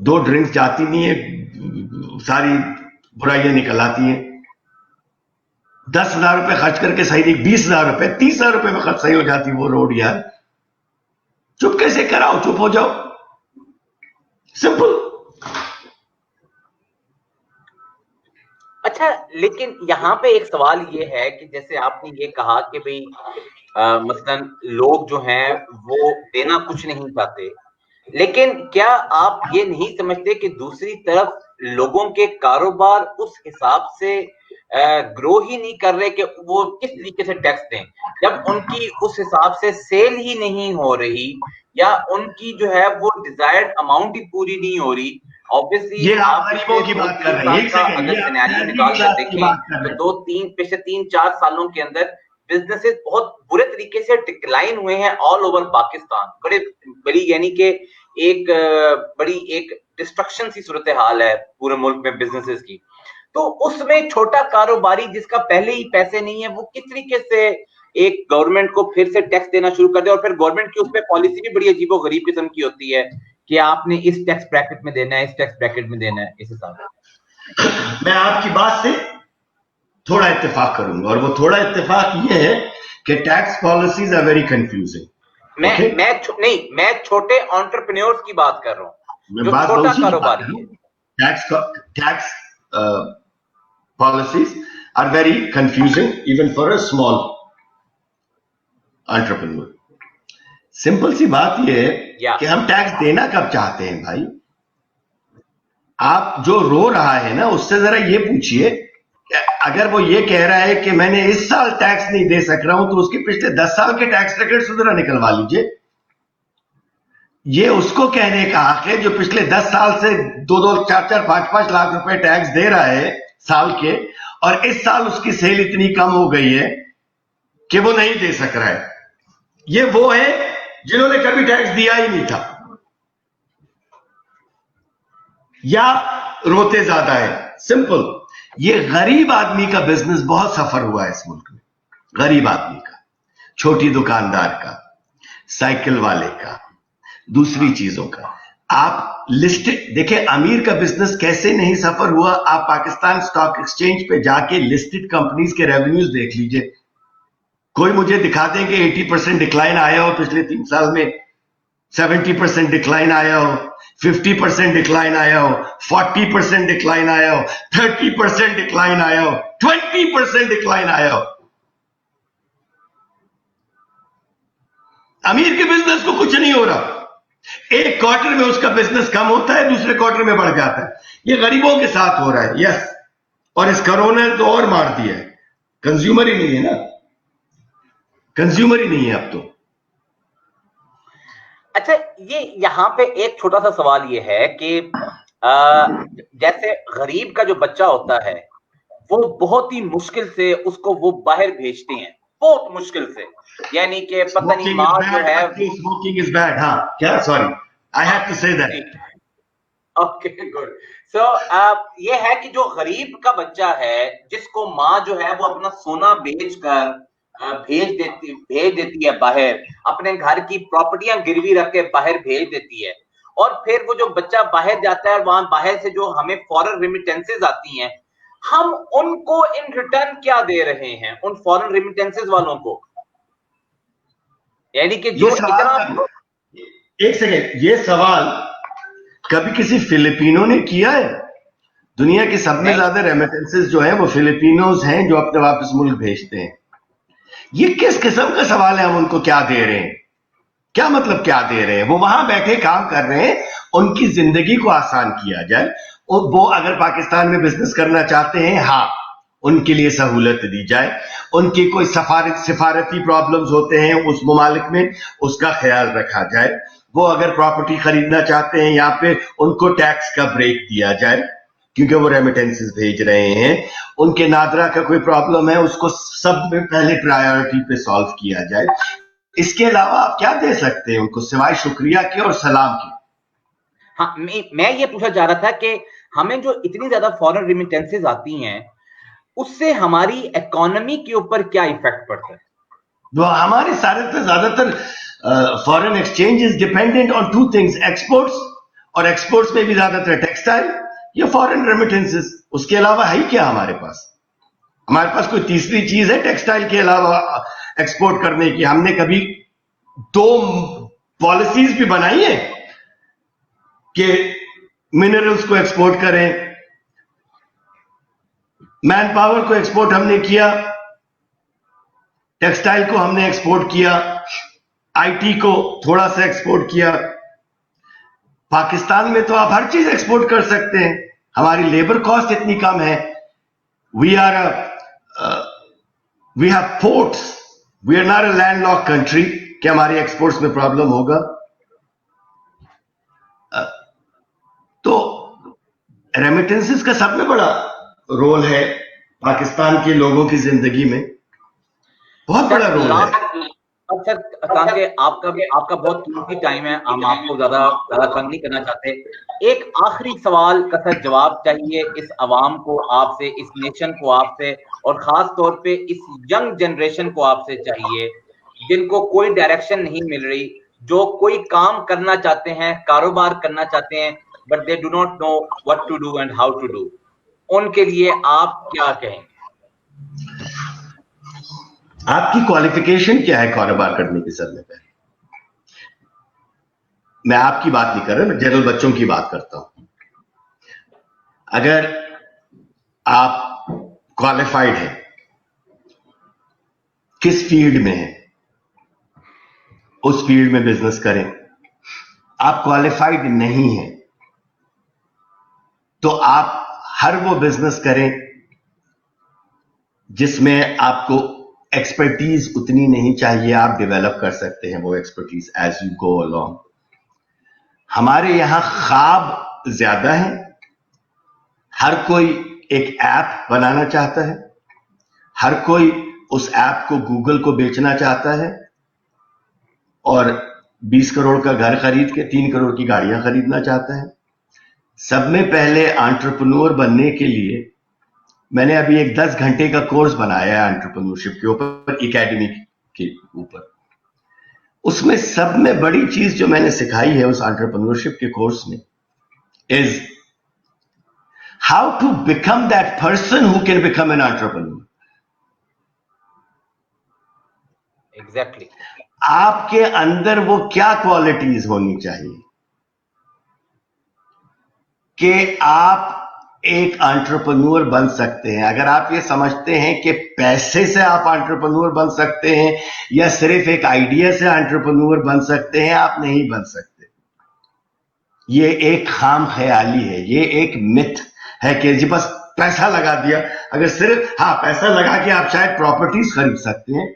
2 ड्रिंक्स जाती नहीं है, सारी बुराइयां निकल आती हैं. 10,000 रुपए खर्च करके सही नहीं, 20,000 रुपए 30,000 रुपए में खर्च सही हो जाती वो रोड. यार चुप कैसे कराओ, चुप हो जाओ, सिंपल.
अच्छा, लेकिन यहाँ पे एक सवाल ये है कि जैसे आपने ये कहा कि भाई मसलन लोग जो हैं वो देना कुछ नहीं चाहते, लेकिन क्या आप ये नहीं समझते कि दूसरी तरफ लोगों के कारोबार उस हिसाब से ग्रो ही नहीं कर रहे कि वो किस तरीके से टैक्स दें, जब उनकी उस हिसाब से सेल ही नहीं हो रही या उनकी जो है वो डिजायर्ड अमाउंट ही पूरी नहीं हो रही. ऑब्वियसली
ये आप गरीबों की बात कर रहे हैं. एक सेकंड,
अगर सिनेरियो निकाल कर देखें तो 3-4 सालों के अंदर बिजनेसेस बहुत बुरे तरीके से डिक्लाइन हुए हैं ऑल ओवर पाकिस्तान. बड़ी यानी कि एक बड़ी एक डिस्ट्रक्शन सी सूरत हाल है पूरे मुल्क में बिजनेसेस की. तो उसमें छोटा कारोबारी जिसका पहले ही पैसे नहीं है, वो किस तरीके से एक गवर्नमेंट को फिर से टैक्स देना शुरू कर दे, और फिर गवर्नमेंट की उस पर पॉलिसी भी बड़ी अजीबो गरीब किस्म की होती है कि आपने इस टैक्स ब्रैकेट में देना है, इस टैक्स ब्रैकेट में देना है. इस हिसाब से
मैं आपकी बात से थोड़ा इत्तेफाक करूंगा, और वो थोड़ा इत्तेफाक ये है कि tax policies are very confusing.
मैं छोटे एंटरप्रेन्योर्स की बात कर रहा हूँ, जो छोटा कारोबारी है.
Tax policies are very confusing even for a small entrepreneur. Simple सी बात यह है कि हम टैक्स देना कब चाहते हैं भाई. आप जो रो रहा है ना, उससे जरा ये पूछिए, अगर वो ये कह रहा है कि मैंने इस साल टैक्स नहीं दे सक रहा हूं, तो उसके पिछले 10 साल के टैक्स रिकॉर्ड जरा निकलवा लीजिए. ये उसको कहने का हक है जो पिछले 10 साल से 2-2, 4-4, 5-5 लाख रुपए टैक्स दे रहा है साल के, और इस साल उसकी सेल इतनी कम हो गई है कि वो नहीं दे सक रहा है. ये वो है जिन्होंने कभी टैक्स दिया ही नहीं था, या रोते ज्यादा है. सिंपल. ये गरीब आदमी का बिजनेस बहुत सफर हुआ है इस मुल्क में. गरीब आदमी का, छोटी दुकानदार का, साइकिल वाले का, दूसरी चीजों का. आप लिस्टेड देखिए, अमीर का बिजनेस कैसे नहीं सफर हुआ. आप पाकिस्तान स्टॉक एक्सचेंज पे जाके लिस्टेड कंपनीज के रेवेन्यूज देख लीजिए. कोई मुझे दिखा दें कि 80% डिक्लाइन आया हो पिछले 3 साल में, 70% डिक्लाइन आया हो, 50% डिक्लाइन आया हो, 40% डिक्लाइन आया हो, 30% डिक्लाइन आया हो, 20% डिक्लाइन आया हो. अमीर के बिजनेस को कुछ नहीं हो रहा. एक क्वार्टर में उसका बिजनेस कम होता है, दूसरे क्वार्टर में बढ़ जाता है. ये गरीबों के साथ हो रहा है. यस. और इस कोरोना ने तो और मार दिया है. कंज्यूमर ही नहीं है ना, कंज्यूमर ही नहीं है अब तो.
अच्छा, ये यहाँ पे एक छोटा सा सवाल ये है कि जैसे गरीब का जो बच्चा होता है वो बहुत ही मुश्किल से उसको वो बाहर भेजते हैं, बहुत मुश्किल से, यानी कि पता नहीं माँ जो है
स्मोकिंग इज बैड. हाँ क्या, sorry I have to say that.
Okay good. So ये है कि जो गरीब का बच्चा है जिसको माँ जो है वो अपना सोना बेचकर भेज देती है बाहर, अपने घर की प्रॉपर्टियां गिरवी रख के बाहर भेज देती है, और फिर वो जो बच्चा बाहर जाता है, वहां बाहर से जो हमें फॉरेन रेमिटेंसेस आती हैं, हम उनको इन रिटर्न क्या दे रहे हैं उन फॉरेन रेमिटेंसेस वालों को? यानी कि जो इतना,
एक सेकेंड, ये सवाल कभी किसी फिलिपिनो ने किया है? दुनिया के सबसे ज्यादा रेमिटेंसेस जो है वो फिलिपिनोज हैं, जो अपने वापस मुल्क भेजते हैं. ये किस किस्म का सवाल है? हम उनको क्या दे रहे हैं? क्या मतलब क्या दे रहे हैं? वो वहां बैठे काम कर रहे हैं, उनकी जिंदगी को आसान किया जाए. और वो अगर पाकिस्तान में बिजनेस करना चाहते हैं, हाँ, उनके लिए सहूलत दी जाए. उनकी कोई सिफारती प्रॉब्लम्स होते हैं उस मुमालिक में, उसका ख्याल रखा जाए. وہ اگر پراپرٹی خریدنا چاہتے ہیں یہاں پہ ان کو ٹیکس کا بریک دیا جائے کیونکہ وہ ریمیٹنسز بھیج رہے ہیں. ان کے نادرا کا کوئی پرابلم ہے اس کو سب میں پہلے پرائیورٹی پہ سالو کیا جائے. اس کے علاوہ آپ کیا دے سکتے ہیں ان کو سوائے شکریہ کے اور سلام کے؟
ہاں میں یہ پوچھنا چاہ رہا تھا کہ ہمیں جو اتنی زیادہ فورن ریمیٹنسز آتی ہیں اس سے ہماری اکانومی کے اوپر کیا ایفیکٹ پڑتا ہے؟
ہمارے زیادہ تر foreign exchange is dependent on two things, exports, اور ایکسپورٹس میں بھی زیادہ تر ٹیکسٹائل یا فورن ریمیٹنسز. اس کے علاوہ ہے ہی کیا ہمارے پاس؟ ہمارے پاس کوئی تیسری چیز ہے ٹیکسٹائل کے علاوہ ایکسپورٹ کرنے کی؟ ہم نے کبھی 2 پالیسیز بھی بنائی ہیں کہ منرلز کو ایکسپورٹ کریں، مین پاور کو ایکسپورٹ ہم نے کیا، ٹیکسٹائل کو ہم نے ایکسپورٹ کیا، آئی ٹی کو تھوڑا سا ایکسپورٹ کیا. پاکستان میں تو آپ ہر چیز ایکسپورٹ کر سکتے ہیں، ہماری لیبر کاسٹ اتنی کم ہے. We have ports, we are not a land lock country کہ ہماری ایکسپورٹس میں پرابلم ہوگا. تو ریمیٹنسز کا سب میں بڑا رول ہے پاکستان کے لوگوں کی زندگی میں، بہت بڑا رول ہے.
سر تاکہ آپ کا بہت قیمتی ٹائم ہے، ہم آپ کو زیادہ تنگ نہیں کرنا چاہتے. ایک آخری سوال کا سر جواب چاہیے اس عوام کو آپ سے، اس نیشن کو آپ سے، اور خاص طور پہ اس ینگ جنریشن کو آپ سے چاہیے جن کو کوئی ڈائریکشن نہیں مل رہی، جو کوئی کام کرنا چاہتے ہیں، کاروبار کرنا چاہتے ہیں but they do not know what to do and how to do. ان کے لیے آپ کیا کہیں؟
آپ کی کوالیفیکیشن کیا ہے کاروبار کرنے کی؟ سر میں آپ کی بات نہیں کر رہا، میں جنرل بچوں کی بات کرتا ہوں. اگر آپ کوالیفائڈ ہیں، کس فیلڈ میں ہیں اس فیلڈ میں بزنس کریں. آپ کوالیفائڈ نہیں ہیں تو آپ ہر وہ بزنس کریں جس میں آپ کو ایکسپرٹیز اتنی نہیں چاہیے، آپ ڈیولپ کر سکتے ہیں وہ expertise as you go along. ہمارے یہاں خواب زیادہ ہیں، ہر کوئی ایک ایپ بنانا چاہتا ہے، ہر کوئی اس ایپ کو گوگل کو بیچنا چاہتا ہے اور 20 کروڑ کا گھر خرید کے 3 کروڑ کی گاڑیاں خریدنا چاہتا ہے. سب میں پہلے انٹرپرنور بننے کے لیے میں نے ابھی ایک 10 گھنٹے کا کورس بنایا ہے انٹرپرنورشپ کے اوپر، اکیڈمی کے اوپر. اس میں سب میں بڑی چیز جو میں نے سکھائی ہے اس انٹرپرنورشپ کے کورس میں is how to become that person who can become an entrepreneur.
Exactly.
آپ کے اندر وہ کیا کوالٹیز ہونی چاہیے کہ آپ ایک انٹرپرنور بن سکتے ہیں. اگر آپ یہ سمجھتے ہیں کہ پیسے سے آپ انٹرپرنور بن سکتے ہیں یا صرف ایک آئیڈیا سے انٹرپرنور بن سکتے ہیں، آپ نہیں بن سکتے. یہ ایک خام خیالی ہے، یہ ایک متھ ہے کہ جی بس پیسہ لگا دیا. اگر صرف پیسہ لگا کے آپ شاید پراپرٹیز خرید سکتے ہیں.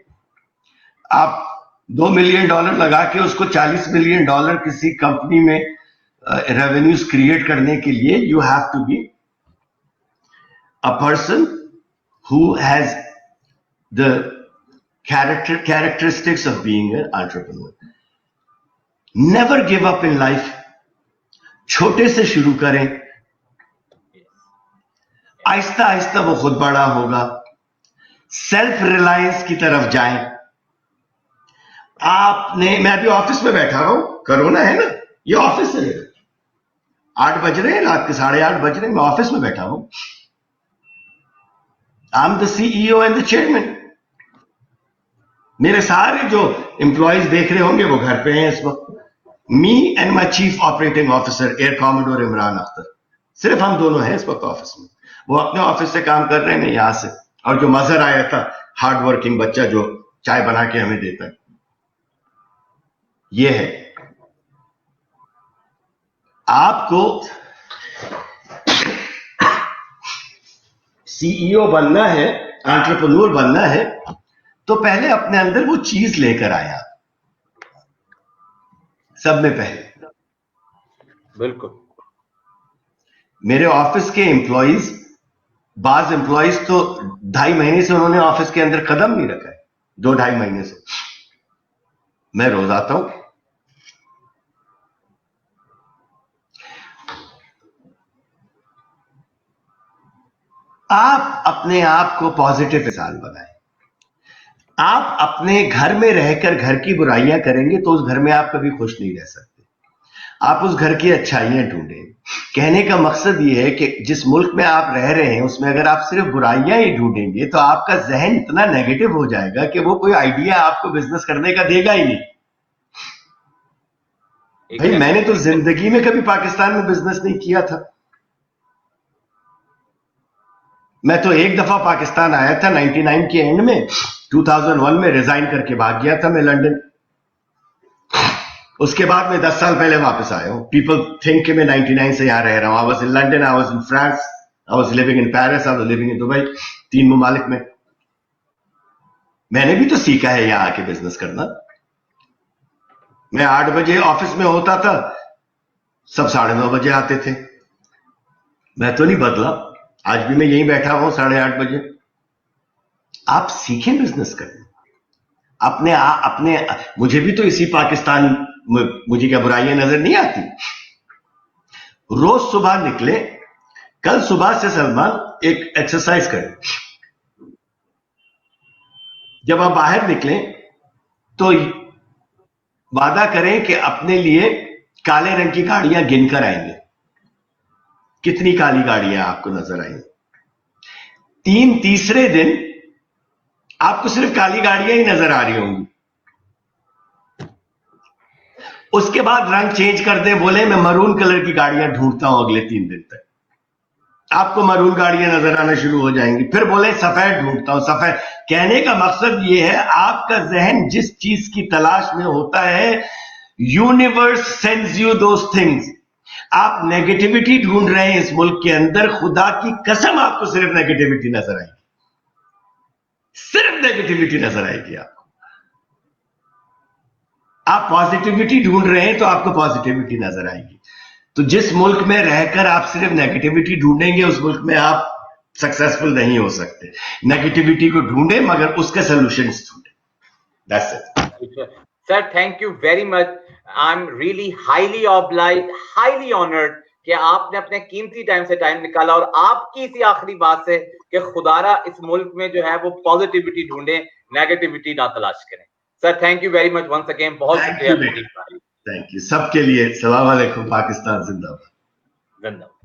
آپ $2 ملین لگا کے اس کو $40 ملین کسی کمپنی میں ریونیوز کریٹ کرنے کے لیے you have to be a person who has the characteristics of being an entrepreneur. Never give up in life. چھوٹے سے شروع کریں، آہستہ آہستہ وہ خود بڑا ہوگا. سیلف ریلائنس کی طرف جائیں. میں ابھی آفس میں بیٹھا ہوں، کرونا ہے نا، یہ آفس ہے، 8 بج رہے ہیں، رات کے 8:30 بج رہے ہیں، میں آفس میں بیٹھا ہوں. I'm the CEO and the chairman. میرے سارے جو امپلائیز دیکھ رہے ہوں گے وہ گھر پہ ہیں اس وقت. Me and my chief operating officer air commodore Imran Akhtar, صرف ہم دونوں ہیں اس وقت آفس میں. وہ اپنے آفس سے کام کر رہے ہیں، میں یہاں سے. اور جو مظہر آیا تھا ہارڈ ورکنگ بچہ جو چائے بنا کے ہمیں دیتا ہے، یہ ہے. آپ کو سی ای او بننا ہے، انٹرپرنور بننا ہے، تو پہلے اپنے اندر وہ چیز لے کر آیا. सब में पहले।
बिल्कुल।
मेरे ऑफिस के एम्प्लॉइज, बाज एम्प्लॉइज तो 2.5 महीने से उन्होंने ऑफिस के अंदर कदम नहीं रखा है, 2-2.5 महीने से। मैं रोज आता हूं। आप अपने आप को पॉजिटिव इंसान बनाएं। आप अपने घर में रहकर घर की बुराइयां करेंगे तो उस घर में आप कभी खुश नहीं रह सकते। आप उस घर की अच्छाइयां ढूंढें। कहने का मकसद यह है कि जिस मुल्क में आप रह रहे हैं उसमें अगर आप सिर्फ बुराइयां ही ढूंढेंगे तो आपका जहन इतना नेगेटिव हो जाएगा कि वो कोई आइडिया आपको बिजनेस करने का देगा ही नहीं। भाई मैंने तो जिंदगी में कभी पाकिस्तान में बिजनेस नहीं किया था। मैं तो एक दफा पाकिस्तान आया था 99 के एंड में, 2001 में रिजाइन करके भाग गया था मैं लंदन। उसके बाद मैं 10 साल पहले वापस आया हूं। पीपल थिंक कि मैं 99 से यहां रह रहा हूं। I was in London, I was in France, I was living in Paris, I was living in Dubai, 3 ममालिक में। मैंने भी तो सीखा है यहां आके बिजनेस करना। मैं 8 बजे ऑफिस में होता था, सब 9:30 बजे आते थे। मैं तो नहीं बदला, आज भी मैं यहीं बैठा हूं 8:30 बजे। आप सीखें बिजनेस करना। अपने मुझे भी तो इसी पाकिस्तान, मुझे क्या बुराइयां नजर नहीं आती? रोज सुबह निकले, कल सुबह से सलमान एक एक्सरसाइज करें। जब आप बाहर निकलें तो वादा करें कि अपने लिए काले रंग की गाड़ियां गिनकर आएंगे। कितनी काली गाड़ियां आपको नजर आएंगी? तीसरे दिन आपको सिर्फ काली गाड़ियां ही नजर आ रही होंगी। उसके बाद रंग चेंज कर दें, बोले मैं मरून कलर की गाड़ियां ढूंढता हूं अगले 3 दिन तक। आपको मरून गाड़ियां नजर आना शुरू हो जाएंगी। फिर बोले सफेद ढूंढता हूं, सफेद। कहने का मकसद यह है, आपका जहन जिस चीज की तलाश में होता है, universe sends you those things. आप नेगेटिविटी ढूंढ रहे हैं इस मुल्क के अंदर, खुदा की कसम आपको सिर्फ नेगेटिविटी नजर आएगी, सिर्फ नेगेटिविटी नजर आएगी आपको। आप पॉजिटिविटी ढूंढ रहे हैं तो आपको पॉजिटिविटी नजर आएगी। तो जिस मुल्क में रहकर आप सिर्फ नेगेटिविटी ढूंढेंगे, उस मुल्क में आप सक्सेसफुल नहीं हो सकते। नेगेटिविटी को ढूंढे मगर उसके सॉल्यूशंस ढूंढे। That's it.
Sir thank you very much. I am really highly obliged, highly honoured कि आपने अपने कीमती टाइम से टाइम निकाला और आपकी इसी आखिरी बात से कि खुदारा इस मुल्क में जो है वो पॉजिटिविटी ढूंढे, नेगेटिविटी ना तलाश करें। Sir thank you very much once again, बहुत शुक्रिया।
थैंक यू सबके लिए। सलाम अलैकुम, पाकिस्तान जिंदाबाद।
जिंदाबाद।